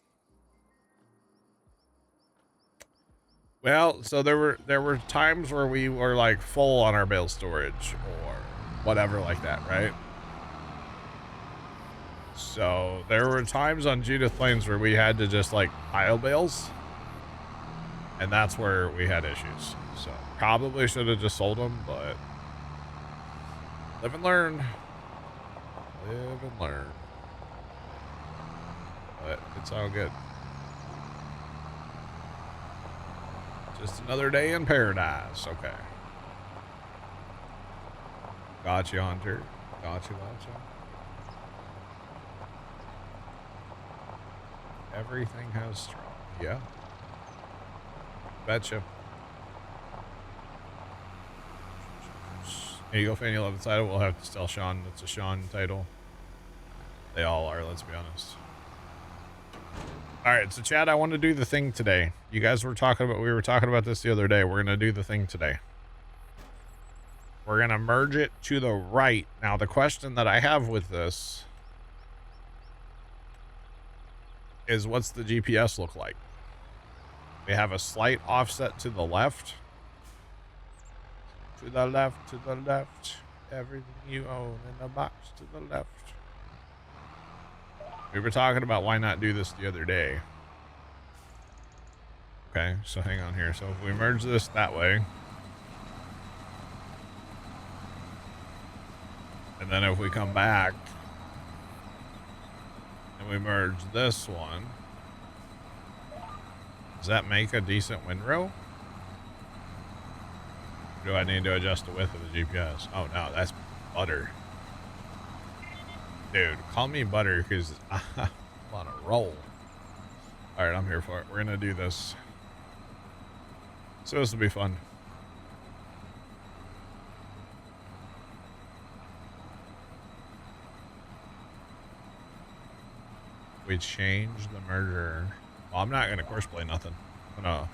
S1: Well, so there were times where we were like full on our bale storage or whatever like that, right? So there were times on Judith Plains where we had to just like pile bales, and that's where we had issues. So probably should have just sold them, but live and learn. Live and learn. But it's all good. Just another day in paradise. Okay. Gotcha, Hunter. Gotcha. Everything has straw. Yeah. Betcha. Here you go, Fanny. Love the title. We'll have to tell Sean it's a Sean title. They all are, let's be honest. All right, so Chad, I want to do the thing today. You guys were talking about, we were talking about this the other day. We're going to do the thing today. We're going to merge it to the right. Now, the question that I have with this is, what's the GPS look like? We have a slight offset to the left. To the left, to the left. Everything you own in the box to the left. We were talking about why not do this the other day. Okay, so hang on here. So if we merge this that way. And then if we come back and we merge this one, does that make a decent windrow? Or do I need to adjust the width of the GPS? Oh no, that's butter. Dude, call me butter because I'm on a roll. All right, I'm here for it. We're gonna do this. So this will be fun. We changed the merger. Well, I'm not gonna course play nothing. No,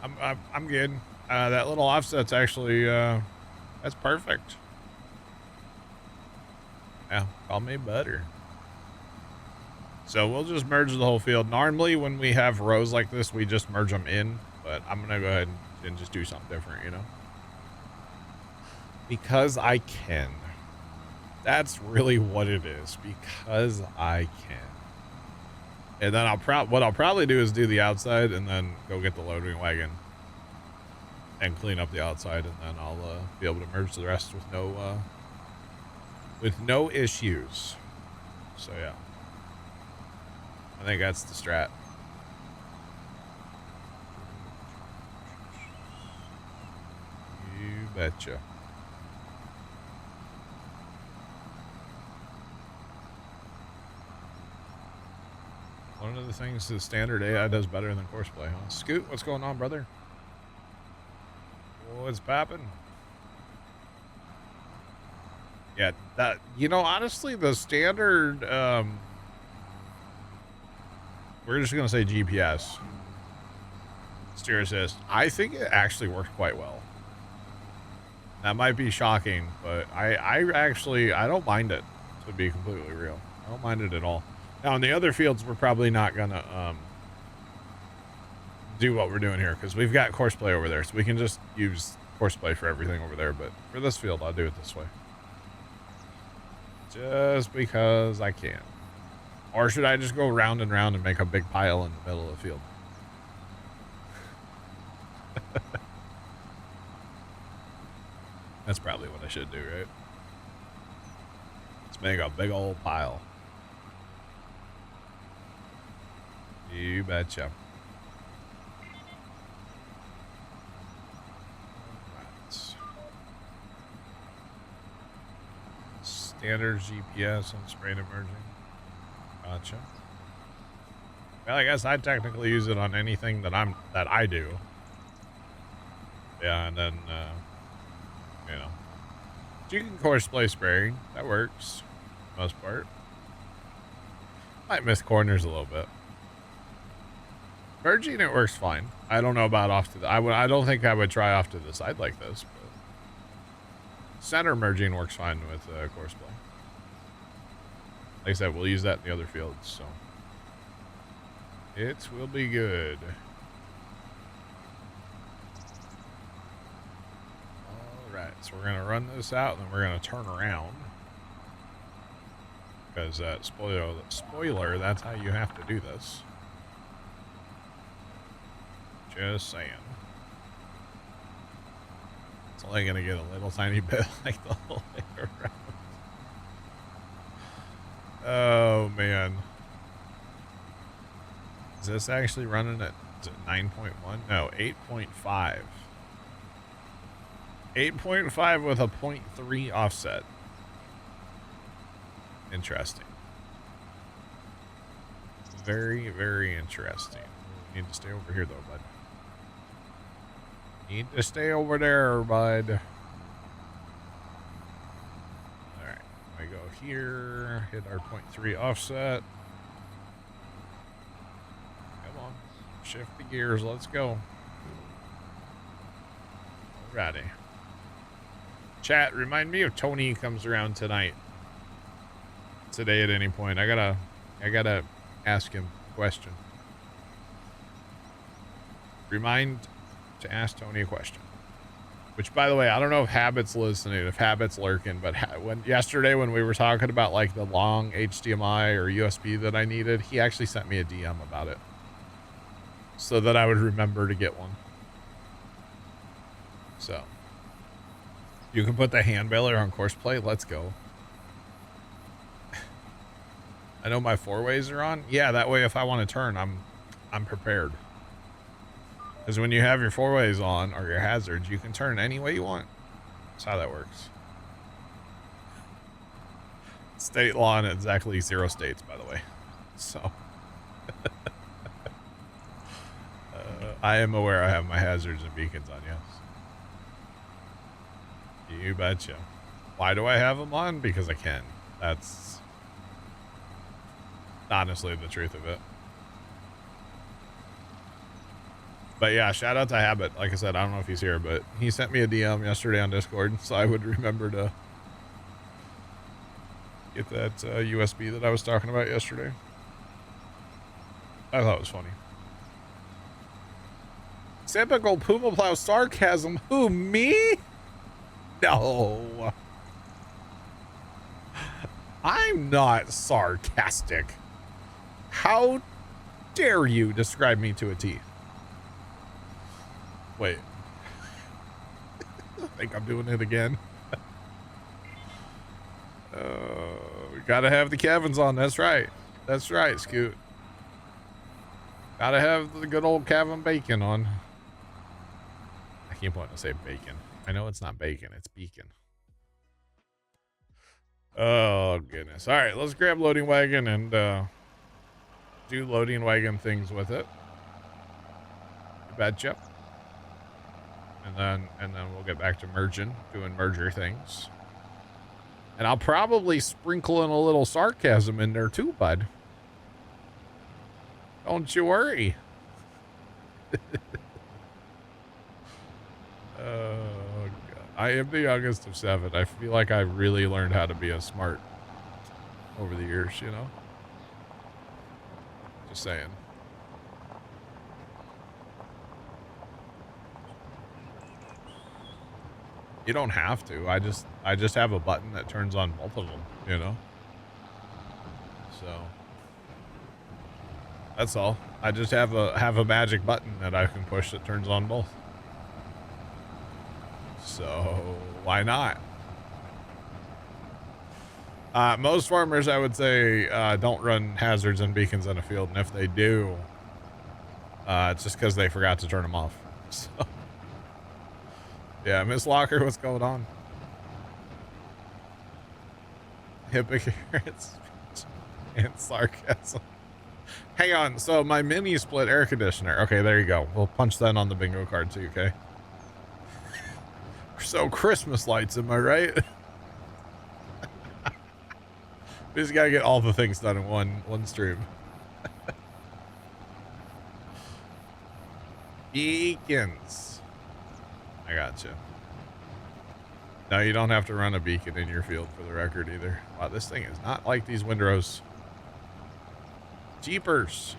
S1: I'm good. That little offset's actually that's perfect. Yeah, call me butter. So we'll just merge the whole field. Normally when we have rows like this, we just merge them in, but I'm gonna go ahead and just do something different, you know, because I can. That's really what it is, because I can. And then what I'll probably do is do the outside and then go get the loading wagon and clean up the outside, and then I'll be able to merge the rest with no issues. So yeah, I think that's the strat. You betcha. One of the things the standard AI does better than courseplay, huh? Scoot, what's going on, brother? What's poppin'? Yeah, that, you know, honestly, the standard, we're just gonna say GPS steer assist, I think it actually worked quite well. That might be shocking, but I don't mind it, to be completely real. I don't mind it at all. Now in the other fields, we're probably not gonna do what we're doing here, because we've got courseplay over there, so we can just use courseplay for everything over there. But for this field, I'll do it this way, just because I can. Or should I just go round and round and make a big pile in the middle of the field? That's probably what I should do, right? Let's make a big old pile. You betcha. Right. Standard GPS and sprayed emerging. Gotcha. Well, I guess I technically use it on anything that I do. Yeah, and then you know, you can course play spraying. That works, for the most part. Might miss corners a little bit. Merging, it works fine. I don't know about off to the. I don't think I would try off to the side like this, but center merging works fine with course play. Like I said, we'll use that in the other fields, so it will be good. Alright, so we're going to run this out, and then we're going to turn around. Because, spoiler, that's how you have to do this. Just saying. It's only going to get a little tiny bit like the whole way around. Oh, man. Is this actually running at 9.1? No, 8.5. 8.5 with a 0.3 offset. Interesting. Very, very interesting. Need to stay over here, though, bud. Need to stay over there, bud. Alright. I go here. Hit our 0.3 offset. Come on. Shift the gears. Let's go. Alrighty. Chat, remind me if Tony comes around tonight. Today at any point. I gotta ask him a question. Remind to ask Tony a question. Which, by the way, I don't know if Habit's listening, if Habit's lurking, but yesterday when we were talking about like the long HDMI or USB that I needed, he actually sent me a DM about it. So that I would remember to get one. So. You can put the hand bailer on course play. Let's go. I know my 4-ways are on. Yeah, that way if I want to turn, I'm prepared. Because when you have your 4-ways on or your hazards, you can turn any way you want. That's how that works. State law in exactly 0 states, by the way. So I am aware I have my hazards and beacons on, yes. You betcha. Why do I have them on? Because I can. That's honestly the truth of it. But yeah, shout out to Habit. Like I said, I don't know if he's here, but he sent me a DM yesterday on Discord, so I would remember to get that USB that I was talking about yesterday. I thought it was funny. Typical Puma Plow sarcasm. Who, me? No. I'm not sarcastic. How dare you describe me to a T? Wait. I think I'm doing it again. We gotta have the Kevins on. That's right. That's right, Scoot. Gotta have the good old Kevin Bacon on. I keep wanting to say bacon. I know it's not bacon, it's beacon. Oh, goodness. All right, let's grab loading wagon and do loading wagon things with it. You betcha. And then we'll get back to merging, doing merger things. And I'll probably sprinkle in a little sarcasm in there too, bud. Don't you worry. Oh, God. I am the youngest of 7. I feel like I really learned how to be a smart over the years, you know? Just saying. You don't have to. I just have a button that turns on both of them, you know? So that's all. I just have a magic button that I can push that turns on both. So why not? Most farmers, I would say, don't run hazards and beacons in a field, and if they do, it's just because they forgot to turn them off. So, yeah, Miss Locker, what's going on? Hypocrites and sarcasm. Hang on, so my mini split air conditioner. Okay, there you go. We'll punch that on the bingo card too, okay? So Christmas lights, am I right? We just gotta get all the things done in one stream. Beacons. I gotcha. No, you don't have to run a beacon in your field for the record either. Wow, this thing is not like these windrows. Jeepers.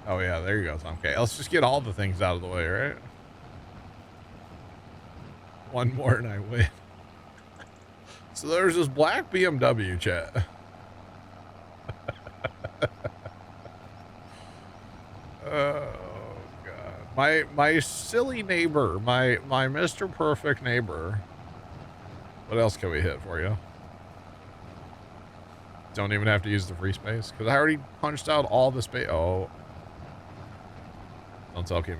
S1: Oh yeah, there you go. Okay, let's just get all the things out of the way, right? One more and I win. So there's this black BMW, chat. Oh God, my silly neighbor, my Mr. Perfect neighbor. What else can we hit for you? Don't even have to use the free space because I already punched out all the space. Oh, don't tell me.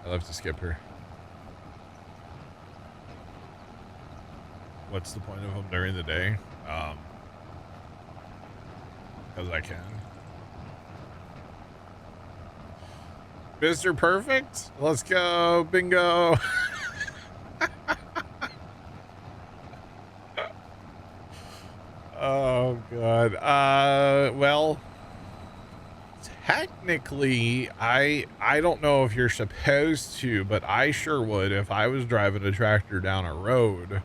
S1: I love to skip here. what's the point of them during the day? Because I can. Mr. Perfect, let's go, bingo. Oh god. Well, technically, I don't know if you're supposed to, but I sure would if I was driving a tractor down a road.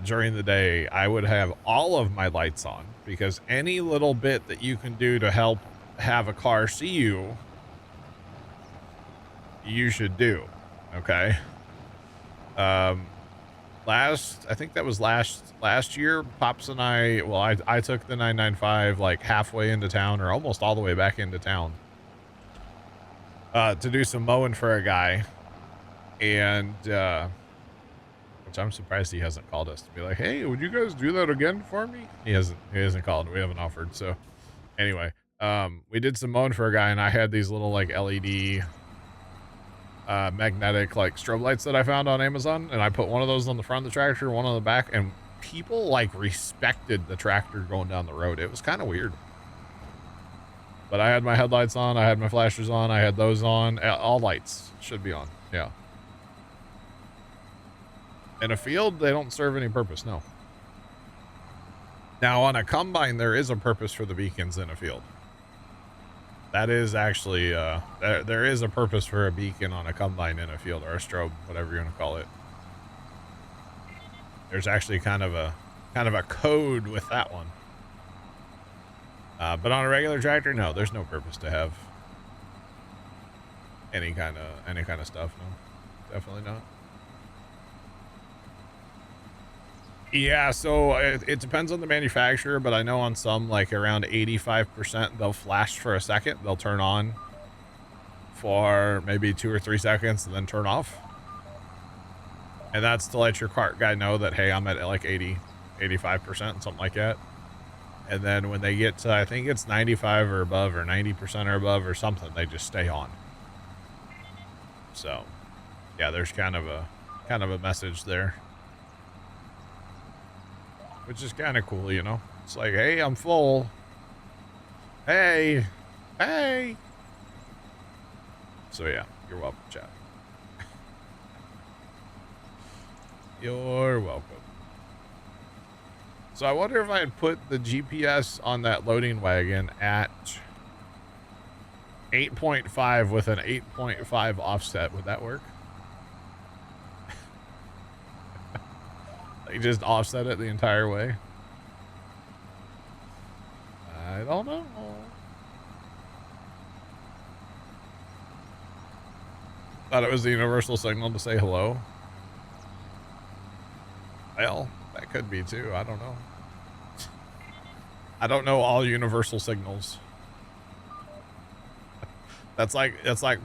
S1: During the day, I would have all of my lights on, because any little bit that you can do to help have a car see you, you should do. Okay. I think that was last year, Pops and I, well, I took the 995 like halfway into town, or almost all the way back into town, to do some mowing for a guy. And, which I'm surprised he hasn't called us to be like, hey, would you guys do that again for me? He hasn't called. We haven't offered. So anyway, we did some mowing for a guy, and I had these little like LED magnetic like strobe lights that I found on Amazon, and I put one of those on the front of the tractor, one on the back, and people like respected the tractor going down the road. It was kind of weird. But I had my headlights on, I had my flashers on, I had those on. All lights should be on. Yeah. In a field, they don't serve any purpose, no. Now, on a combine, there is a purpose for the beacons in a field. That is actually, there is a purpose for a beacon on a combine in a field, or a strobe, whatever you want to call it. There's actually kind of a code with that one. But on a regular tractor, no, there's no purpose to have any kind of stuff. No, definitely not. Yeah, so it depends on the manufacturer, but I know on some, like around 85%, they'll flash for a second. They'll turn on for maybe 2 or 3 seconds and then turn off. And that's to let your cart guy know that, hey, I'm at like 80, 85%, something like that. And then when they get to, I think it's 95 or above, or 90% or above or something, they just stay on. So, yeah, there's kind of a message there. Which is kind of cool, you know? It's like, hey, I'm full. Hey. Hey. So, yeah, you're welcome, chat. You're welcome. So, I wonder if I had put the GPS on that loading wagon at 8.5 with an 8.5 offset. Would that work? You just offset it the entire way? I don't know. Thought it was the universal signal to say hello. Well, that could be too. I don't know. I don't know all universal signals. That's like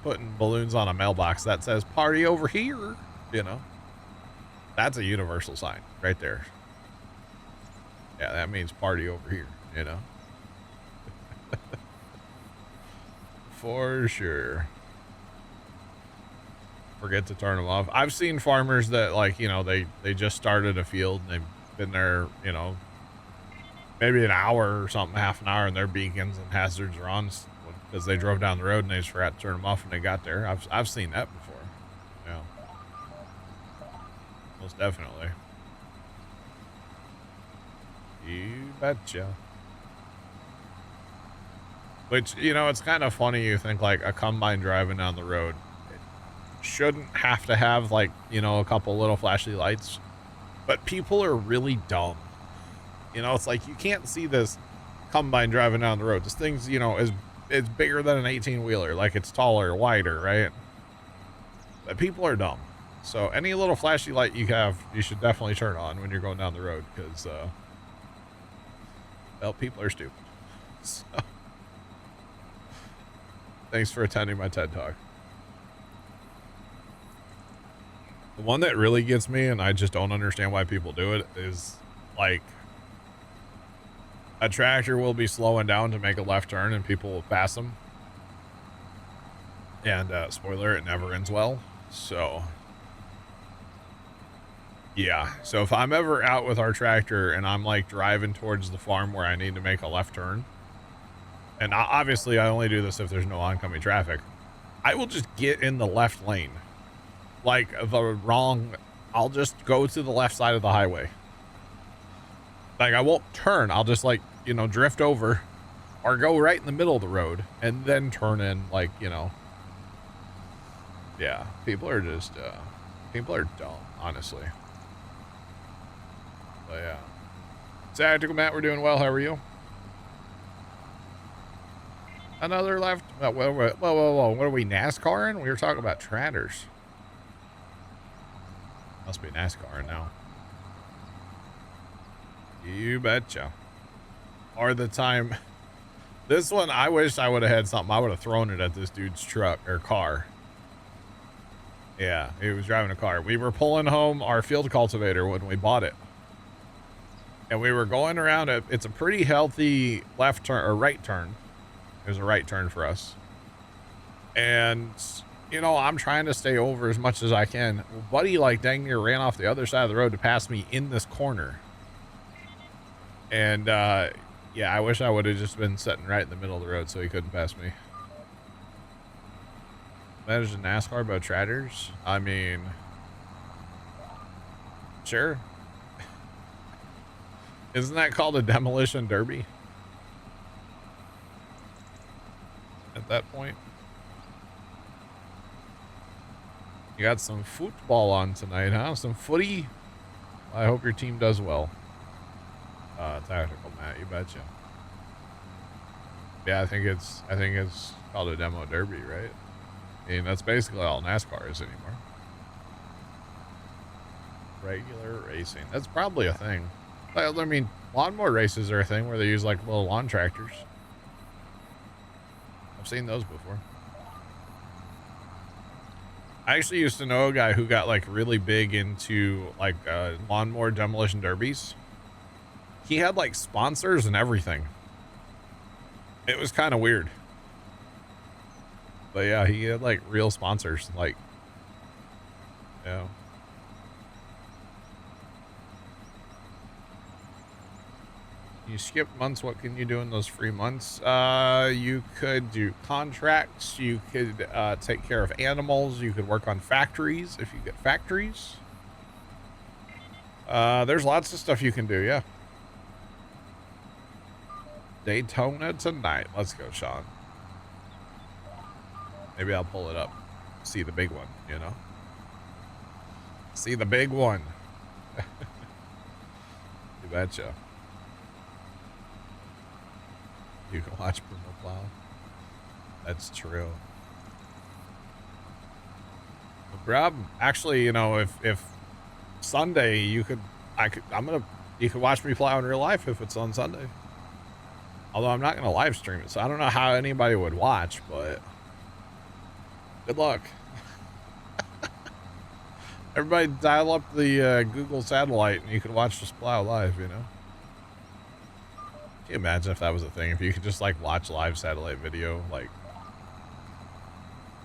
S1: putting balloons on a mailbox that says party over here, you know. That's a universal sign right there. Yeah, that means party over here, you know. For sure. Forget to turn them off. I've seen farmers that, like, you know, they just started a field and they've been there, you know, maybe an hour or something, half an hour, and their beacons and hazards are on because they drove down the road and they just forgot to turn them off when they got there. I've seen that before. Yeah. Most definitely. You betcha. Which, you know, it's kind of funny. You think like a combine driving down the road, it shouldn't have to have, like, you know, a couple little flashy lights, but people are really dumb. You know, it's like you can't see this combine driving down the road. This thing's, you know, is bigger than an 18-wheeler. Like, it's taller, wider, right? But people are dumb. So any little flashy light you have, you should definitely turn on when you're going down the road, because, well, people are stupid. So, thanks for attending my TED Talk. The one that really gets me, and I just don't understand why people do it, is, like, a tractor will be slowing down to make a left turn and people will pass them. And, spoiler, it never ends well. So, Yeah, so if I'm ever out with our tractor and I'm like driving towards the farm where I need to make a left turn, and obviously I only do this if there's no oncoming traffic, I will just get in the left lane. Like I'll just go to the left side of the highway. Like I won't turn, I'll just like, you know, drift over or go right in the middle of the road and then turn in, like, you know. Yeah, people are just, people are dumb, honestly. But yeah. Tactical Matt, we're doing well. How are you? Another left. Whoa, whoa, whoa. What are we, NASCARing? We were talking about tratters. Must be NASCAR now. You betcha. Or the time. This one, I wish I would have had something. I would have thrown it at this dude's truck or car. Yeah, he was driving a car. We were pulling home our field cultivator when we bought it. And we were going around it. It's a pretty healthy left turn or right turn. It was a right turn for us. And, you know, I'm trying to stay over as much as I can. Well, buddy, like, dang near ran off the other side of the road to pass me in this corner. And, yeah, I wish I would have just been sitting right in the middle of the road so he couldn't pass me. That is a NASCAR about tratters? I mean, sure. Isn't that called a demolition derby? At that point. You got some football on tonight, huh? Some footy? I hope your team does well. Tactical Matt, you betcha. Yeah, I think it's called a demo derby, right? I mean, that's basically all NASCAR is anymore. Regular racing. That's probably a thing. I mean, lawnmower races are a thing where they use like little lawn tractors. I've seen those before. I actually used to know a guy who got like really big into like lawnmower demolition derbies. He had like sponsors and everything. It was kind of weird. But yeah, he had like real sponsors, like, yeah. You skip months, what can you do in those free months? You could do contracts, you could take care of animals, you could work on factories if you get factories. There's lots of stuff you can do, yeah. Daytona tonight. Let's go, Sean. Maybe I'll pull it up. See the big one, you know? See the big one. You betcha. You can watch Puma Plow. That's true. The problem, actually, you know, if Sunday you could watch me plow in real life if it's on Sunday. Although I'm not going to live stream it, so I don't know how anybody would watch, but good luck. Everybody dial up the Google satellite and you can watch us plow live, you know? Can you imagine if that was a thing? If you could just like watch live satellite video, like,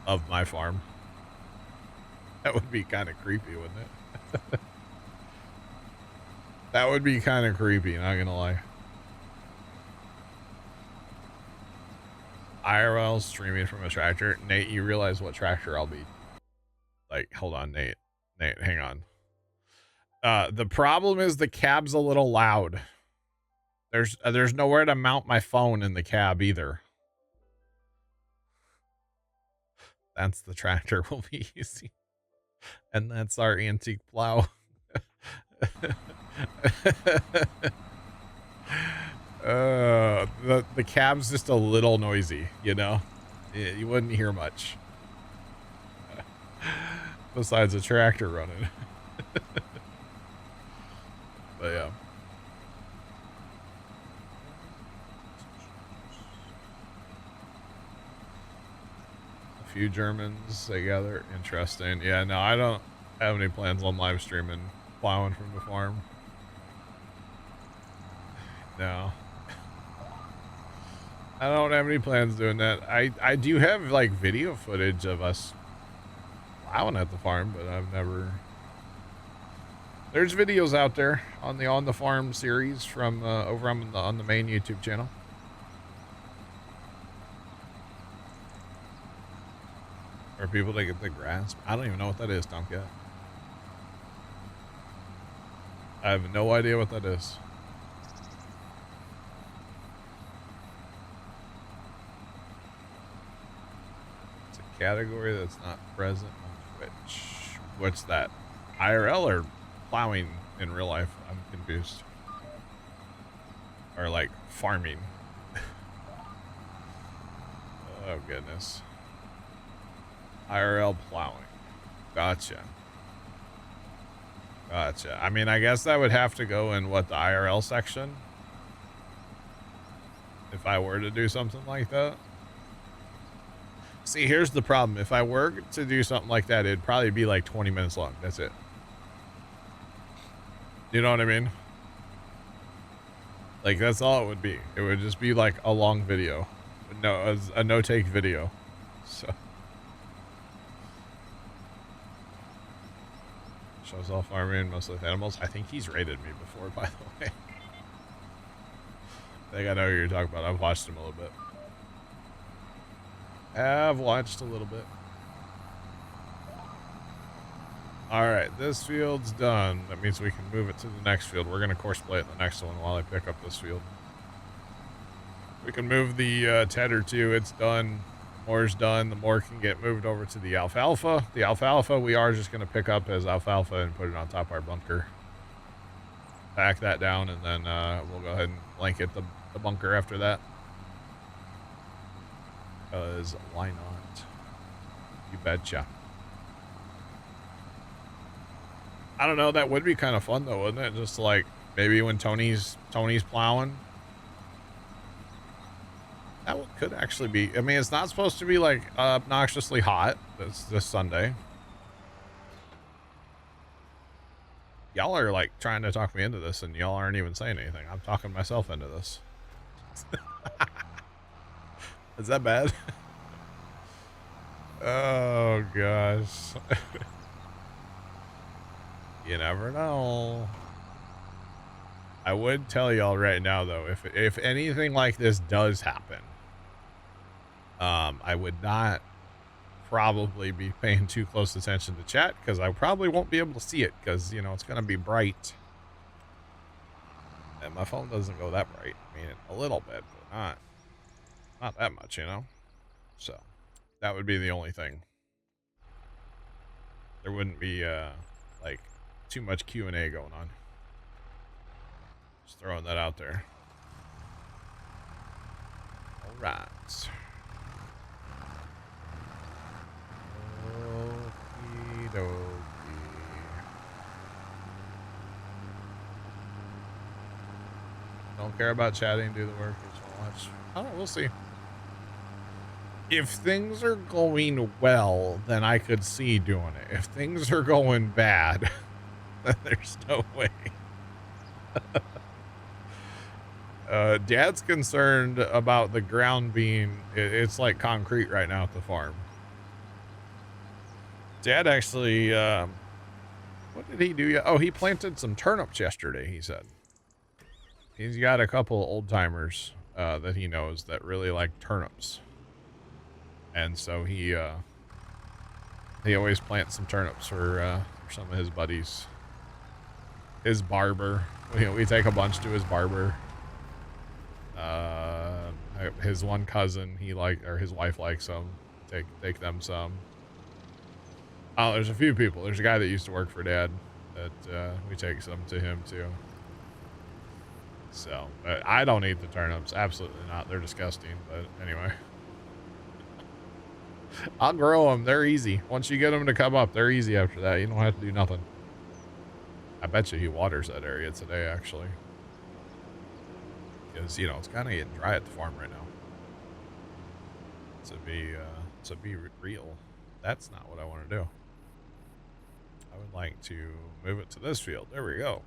S1: of my farm. That would be kind of creepy, wouldn't it? That would be kind of creepy, not gonna lie. IRL streaming from a tractor. Nate, you realize what tractor I'll be? Like, hold on, Nate. Nate, hang on. The problem is the cab's a little loud. There's nowhere to mount my phone in the cab either. That's the tractor we'll be using. And that's our antique plow. The cab's just a little noisy, you know? You wouldn't hear much. Besides a tractor running. But yeah. A few Germans together. Interesting. Yeah, no, I don't have any plans on live streaming plowing from the farm. No. I don't have any plans doing that. I do have like video footage of us plowing at the farm, but I've There's videos out there on the farm series from over on the main YouTube channel. For people that get the grasp. I don't even know what that is, Tomcat. I have no idea what that is. It's a category that's not present on Twitch. What's that? IRL or plowing in real life? I'm confused. Or like farming. Oh goodness. IRL plowing. Gotcha. Gotcha. I mean, I guess that would have to go in what, the IRL section? If I were to do something like that. See, here's the problem. If I were to do something like that, it'd probably be like 20 minutes long. That's it. You know what I mean? Like, that's all it would be. It would just be like a long video. No, a no-take video. So. Shows off farming, mostly with animals. I think he's raided me before, by the way. I think I know who you're talking about. I've watched him a little bit. I've watched a little bit. Alright, this field's done. That means we can move it to the next field. We're going to course play it the next one while I pick up this field. We can move the tedder too. It's done. More's done. The more can get moved over to the alfalfa. The alfalfa we are just going to pick up as alfalfa and put it on top of our bunker. Pack that down, and then we'll go ahead and blanket the bunker after that. Because why not? You betcha. I don't know. That would be kind of fun though, wouldn't it? Just like maybe when Tony's plowing. That could actually be. I mean, it's not supposed to be like obnoxiously hot this Sunday. Y'all are like trying to talk me into this, and y'all aren't even saying anything. I'm talking myself into this. Is that bad? Oh gosh. You never know. I would tell y'all right now though, if anything like this does happen, I would not probably be paying too close attention to chat, because I probably won't be able to see it, because you know it's gonna be bright. And my phone doesn't go that bright. I mean, a little bit, but not that much, you know? So, that would be the only thing. There wouldn't be, like, too much Q&A going on. Just throwing that out there. Alright. Okie dokie. Don't care about chatting, do the work, just watch. I don't know, we'll see. If things are going well, then I could see doing it. If things are going bad, then there's no way. Dad's concerned about the ground being, it's like concrete right now at the farm. Dad actually, what did he do? Oh, he planted some turnips yesterday, he said. He's got a couple of old timers that he knows that really like turnips. And so he always plants some turnips for some of his buddies. His barber, we take a bunch to his barber. His one cousin, his wife likes them. Take them some. Oh, there's a few people. There's a guy that used to work for Dad that we take some to him too. So, but I don't eat the turnips. Absolutely not. They're disgusting. But anyway. I'll grow them. They're easy. Once you get them to come up, they're easy after that. You don't have to do nothing. I bet you he waters that area today, actually. Because, you know, it's kind of getting dry at the farm right now. To be real. That's not what I want to do. I would like to move it to this field. There we go.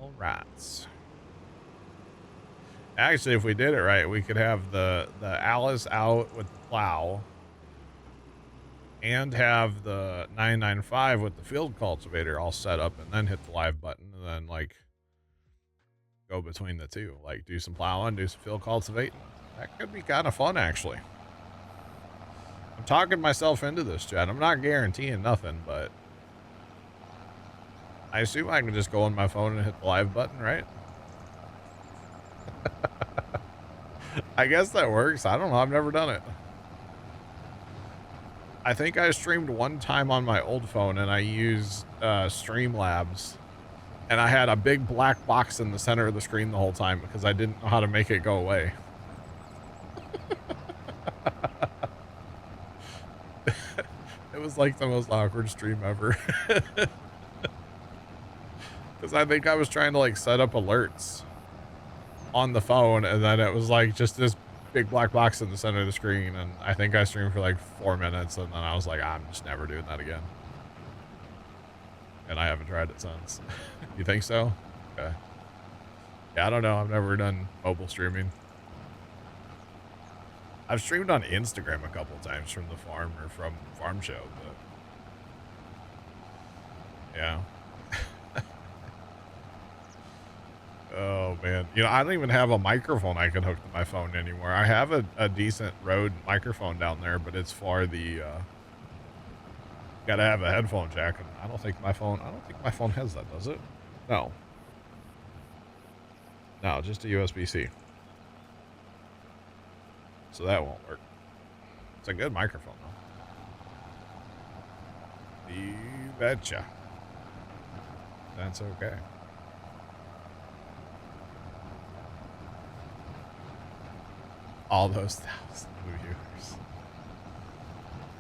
S1: All right. Actually, if we did it right, we could have the Alice out with the plow. and have the 995 with the field cultivator all set up and then hit the live button and then like go between the two, like do some plowing, do some field cultivating. That could be kind of fun, actually. I'm talking myself into this, Chad. I'm not guaranteeing nothing, but I assume I can just go on my phone and hit the live button, right? I guess that works. I don't know. I've never done it. I think I streamed one time on my old phone and I used Streamlabs, and I had a big black box in the center of the screen the whole time because I didn't know how to make it go away. It was like the most awkward stream ever. Because I think I was trying to like set up alerts on the phone, and then it was like just this big black box in the center of the screen, and I think I streamed for like 4 minutes, and then I was like, I'm just never doing that again. And I haven't tried it since. You think so? Okay. Yeah, I don't know. I've never done mobile streaming. I've streamed on Instagram a couple times from the farm or from Farm Show, but yeah. Oh man, you know, I don't even have a microphone I can hook to my phone anymore. I have a decent Rode microphone down there, but it's for the gotta have a headphone jack, and I don't think my phone has that, does it? No, just a USB-C, so that won't work. It's a good microphone though. You betcha. That's okay. All those 1,000 viewers.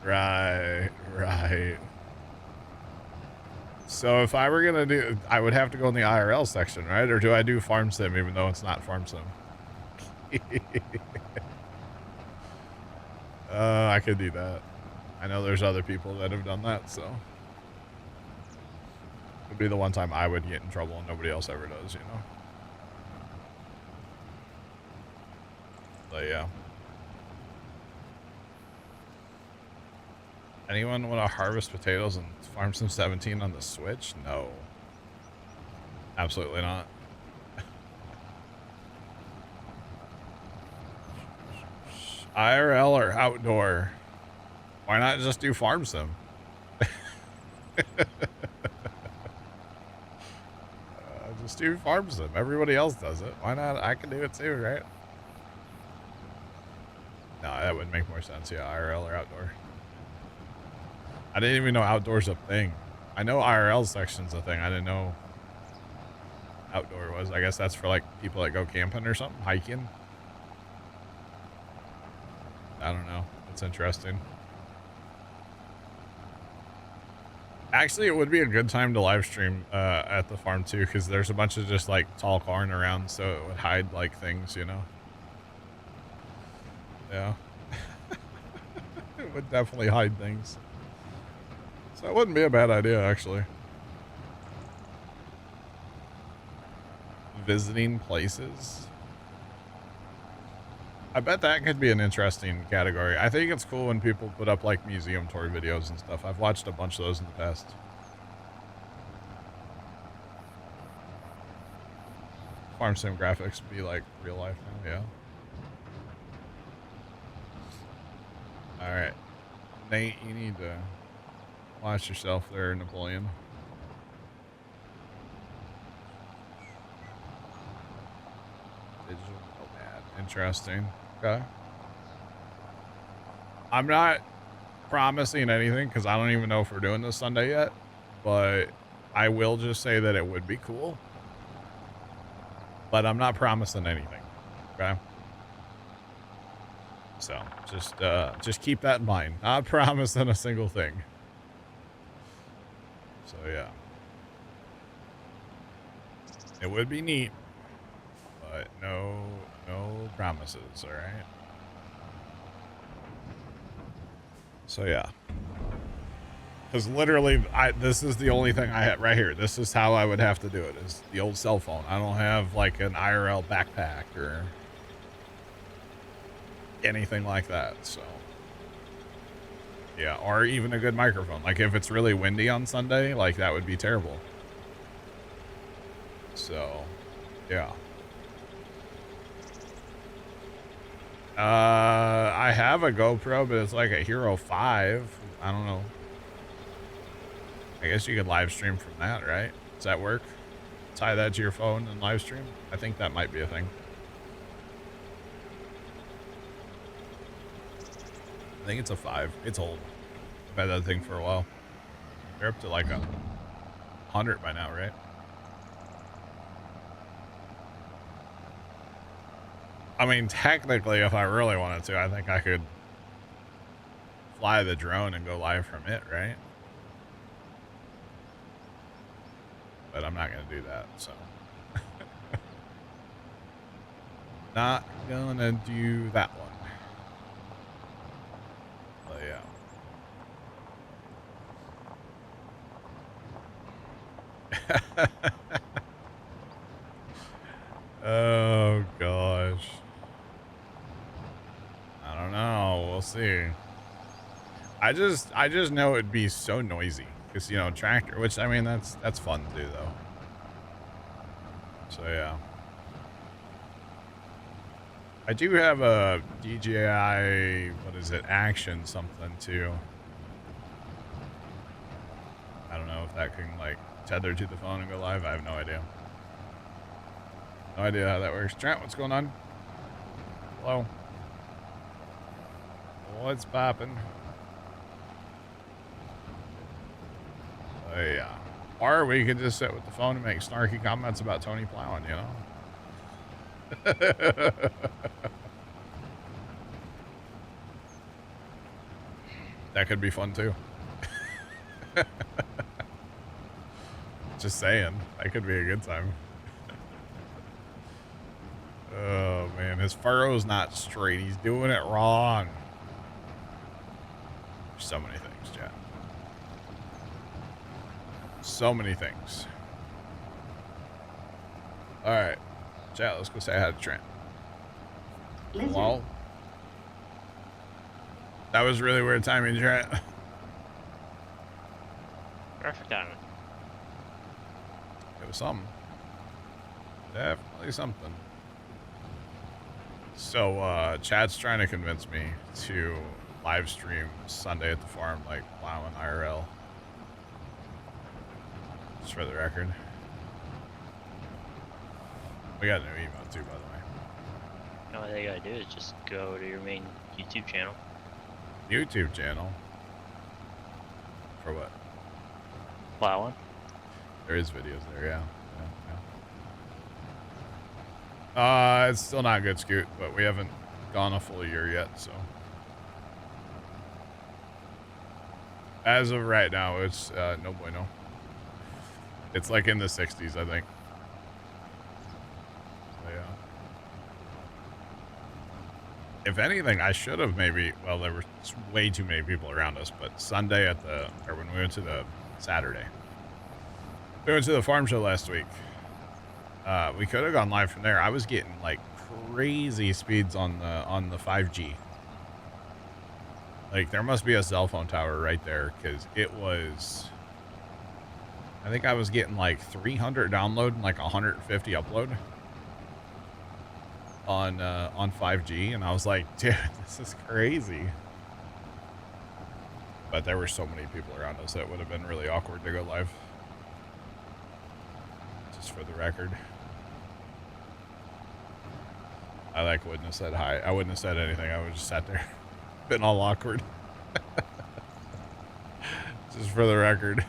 S1: Right. So if I were gonna do, I would have to go in the IRL section, right? Or do I do Farm Sim even though it's not Farm Sim? I could do that. I know there's other people that have done that, so. It would be the one time I would get in trouble and nobody else ever does, you know? But yeah. Anyone want to harvest potatoes and Farm Sim 17 on the Switch? No. Absolutely not. IRL or outdoor? Why not just do Farm Sim? Just do Farm Sim. Everybody else does it. Why not? I can do it too, right? No, that would make more sense. Yeah, IRL or outdoor. I didn't even know outdoor's a thing. I know IRL section's a thing. I didn't know outdoor was. I guess that's for like people that go camping or something, hiking. I don't know. That's interesting. Actually, it would be a good time to live stream at the farm too, because there's a bunch of just like tall corn around, so it would hide like things, you know. Yeah. It would definitely hide things. So it wouldn't be a bad idea, actually. Visiting places. I bet that could be an interesting category. I think it's cool when people put up like museum tour videos and stuff. I've watched a bunch of those in the past. Farm sim graphics would be like real life now, yeah. Alright. Nate, you need to watch yourself there, Napoleon. Digital nomad. Interesting. Okay. I'm not promising anything because I don't even know if we're doing this Sunday yet, but I will just say that it would be cool. But I'm not promising anything. Okay. So just keep that in mind. Not promising a single thing. So yeah. It would be neat, but no promises, all right? So yeah. Because literally, this is the only thing I have right here. This is how I would have to do it, is the old cell phone. I don't have like an IRL backpack or anything like that, so Yeah, or even a good microphone. Like if it's really windy on Sunday, like that would be terrible. So, yeah. I have a GoPro, but it's like a Hero 5. I don't know. I guess you could live stream from that, right? Does that work? Tie that to your phone and live stream? I think that might be a thing. I think it's a 5. It's old. I've had that thing for a while. They're up to like 100 by now, right? I mean, technically, if I really wanted to, I think I could fly the drone and go live from it, right? But I'm not going to do that, so. Not gonna do that one. But yeah. Oh gosh. I don't know. We'll see. I just know it'd be so noisy because, you know, tractor, which I mean, that's fun too though. So yeah. I do have a DJI, what is it, Action something too. I don't know if that can like tether to the phone and go live. I have no idea. No idea how that works. Trent, what's going on? Hello. What's poppin'? Oh yeah. Or we could just sit with the phone and make snarky comments about Tony plowing, you know? That could be fun too. Just saying, that could be a good time. Oh man, his furrow's not straight. He's doing it wrong. So many things, chat. So many things. All right, chat. Let's go say hi to Trent.
S3: Lizard.
S1: Hello. That was really weird timing, Trent.
S5: Perfect timing.
S1: It was something. Definitely something. So, Chad's trying to convince me to live stream Sunday at the farm, like plowing IRL. Just for the record. We got a new emote too, by the way.
S5: All they gotta do is just go to your main YouTube channel.
S1: YouTube channel? For what?
S5: Plowing.
S1: There is videos there, yeah. It's still not good, Scoot, but we haven't gone a full year yet, so. As of right now, it's no bueno. It's like in the 60s, I think. So, yeah. If anything, I should have maybe, well, there were way too many people around us, but Sunday or when we went to the Saturday, we went to the farm show last week. We could have gone live from there. I was getting like crazy speeds on the 5G. Like there must be a cell phone tower right there because it was. I think I was getting like 300 download and like 150 upload on 5G, and I was like, dude, this is crazy. But there were so many people around us that would have been really awkward to go live. Just for the record. I wouldn't have said hi. I wouldn't have said anything. I would have just sat there. Been all awkward. Just for the record.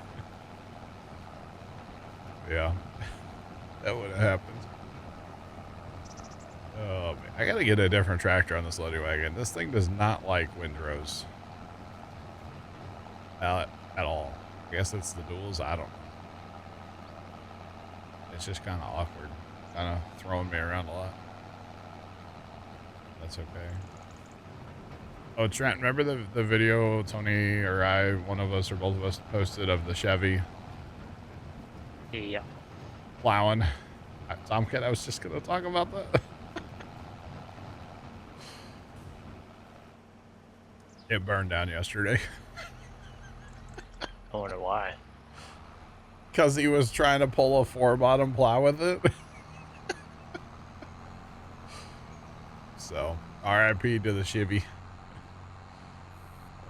S1: Yeah. That would have happened. Oh, man. I gotta get a different tractor on this loady wagon. This thing does not like windrows. At all. I guess it's the duals. I don't know. It's just kind of awkward. Kind of throwing me around a lot. That's okay. Oh, Trent, remember the video Tony or I, one of us or both of us posted of the Chevy?
S5: Yeah.
S1: Plowing. Tomcat, I was just going to talk about that. It burned down yesterday.
S5: wonder why.
S1: Because he was trying to pull a 4-bottom plow with it. So, RIP to the Chevy.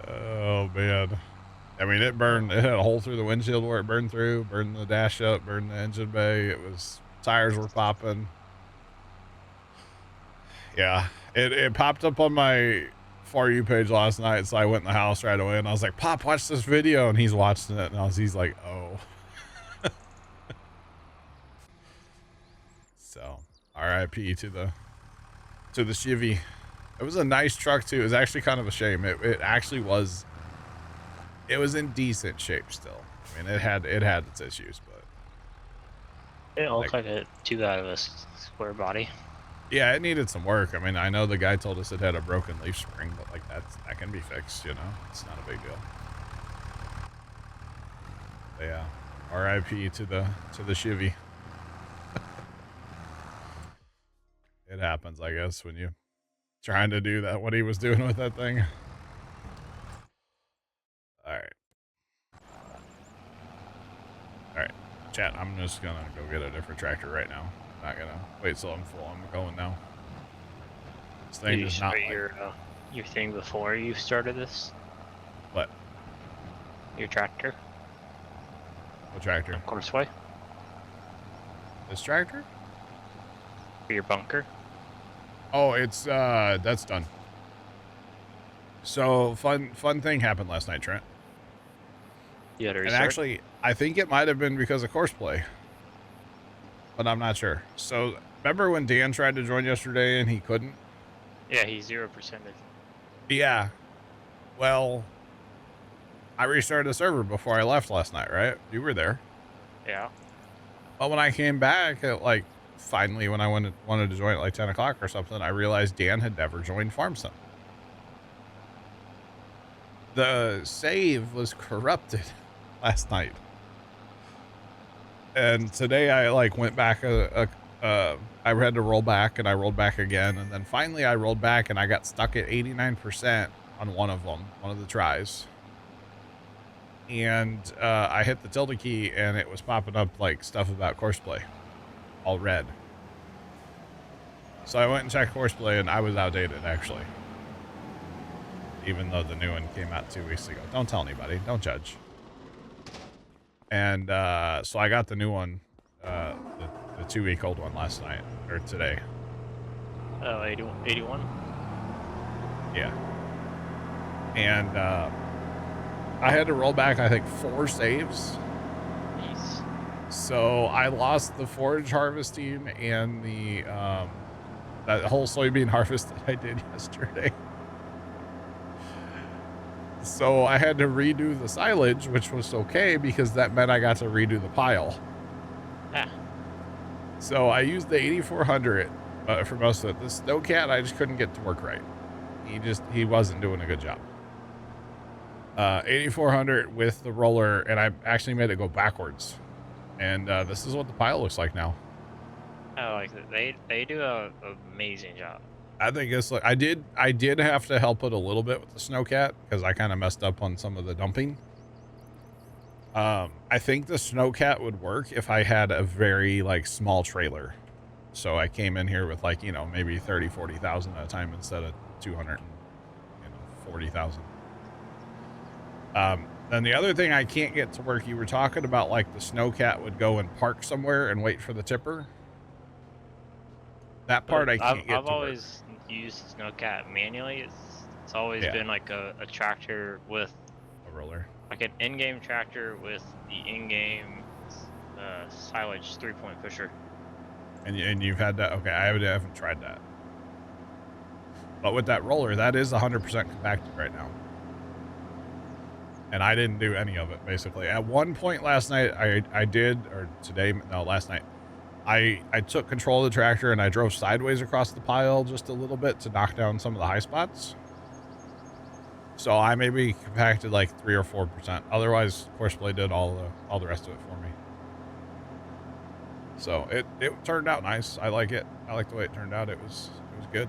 S1: Oh, man. I mean, it burned. It had a hole through the windshield where it burned through, burned the dash up, burned the engine bay. It was, tires were popping. Yeah, it popped up on my For You page last night, so I went in the house right away, and I was like, Pop, watch this video, and he's watching it, and he's like, oh. So, RIP to the Chevy. It was a nice truck too. It was actually kind of a shame. It actually was. It was in decent shape still. I mean, it had its issues, but
S5: It looked like a 2 out of a square body.
S1: yeah, it needed some work. I mean, I know the guy told us it had a broken leaf spring, but like that can be fixed. You know, it's not a big deal. But yeah, RIP to the Chevy. It happens, I guess, when you trying to do that. What he was doing with that thing. All right. All right, chat. I'm just gonna go get a different tractor right now. Not gonna wait till I'm full. I'm going now. This thing
S5: Did you
S1: is not
S5: start
S1: like,
S5: your thing before you started this?
S1: what?
S5: Your tractor?
S1: What tractor?
S5: On Courseway?
S1: This tractor?
S5: For your bunker?
S1: Oh, it's that's done. So fun thing happened last night, Trent.
S5: You had to
S1: And
S5: restart?
S1: actually, I think it might have been because of courseplay, but I'm not sure. So remember when Dan tried to join yesterday and he couldn't?
S5: Yeah, he 0%.
S1: Yeah. Well, I restarted the server before I left last night, right? You were there.
S5: Yeah.
S1: But when I came back at like finally when I wanted to join at like 10 o'clock or something, I realized Dan had never joined FarmSim. The save was corrupted last night. And today I like went back I had to roll back and I rolled back again, and then finally I rolled back and I got stuck at 89% on one of the tries. And I hit the tilde key and it was popping up like stuff about courseplay, all red. So I went and checked courseplay and I was outdated actually. Even though the new one came out 2 weeks ago. Don't tell anybody. Don't judge. And so I got the new one, the 2-week-old one last night, or today.
S5: Oh, 81?
S1: Yeah. And I had to roll back, I think, 4 saves.
S5: Jeez.
S1: So I lost the forage harvesting and the that whole soybean harvest that I did yesterday. So I had to redo the silage, which was okay because that meant I got to redo the pile.
S5: Ah.
S1: So I used the 8400 for most of it. The snowcat I just couldn't get to work right. He wasn't doing a good job. 8400 with the roller, and I actually made it go backwards. And this is what the pile looks like now.
S5: Oh, like they do an amazing job.
S1: I think it's like I did have to help it a little bit with the snowcat because I kind of messed up on some of the dumping. I think the snowcat would work if I had a very like small trailer. So I came in here with like, you know, maybe 40,000 at a time instead of 40,000. Then the other thing I can't get to work, you were talking about like the snowcat would go and park somewhere and wait for the tipper. That part I can't get
S5: I've
S1: to
S5: always used snowcat manually. It's always been like a tractor with
S1: a roller,
S5: like an in-game tractor with the in-game silage 3-point pusher.
S1: and you've had that. Okay, I haven't tried that, but with that roller, that is 100% compacted right now, and I didn't do any of it basically. At one point last night, I did, or today, no, last night. I took control of the tractor and I drove sideways across the pile just a little bit to knock down some of the high spots. So I maybe compacted like 3 or 4%. Otherwise, Courseplay did all the rest of it for me. So it turned out nice. I like it. I like the way it turned out. It was good.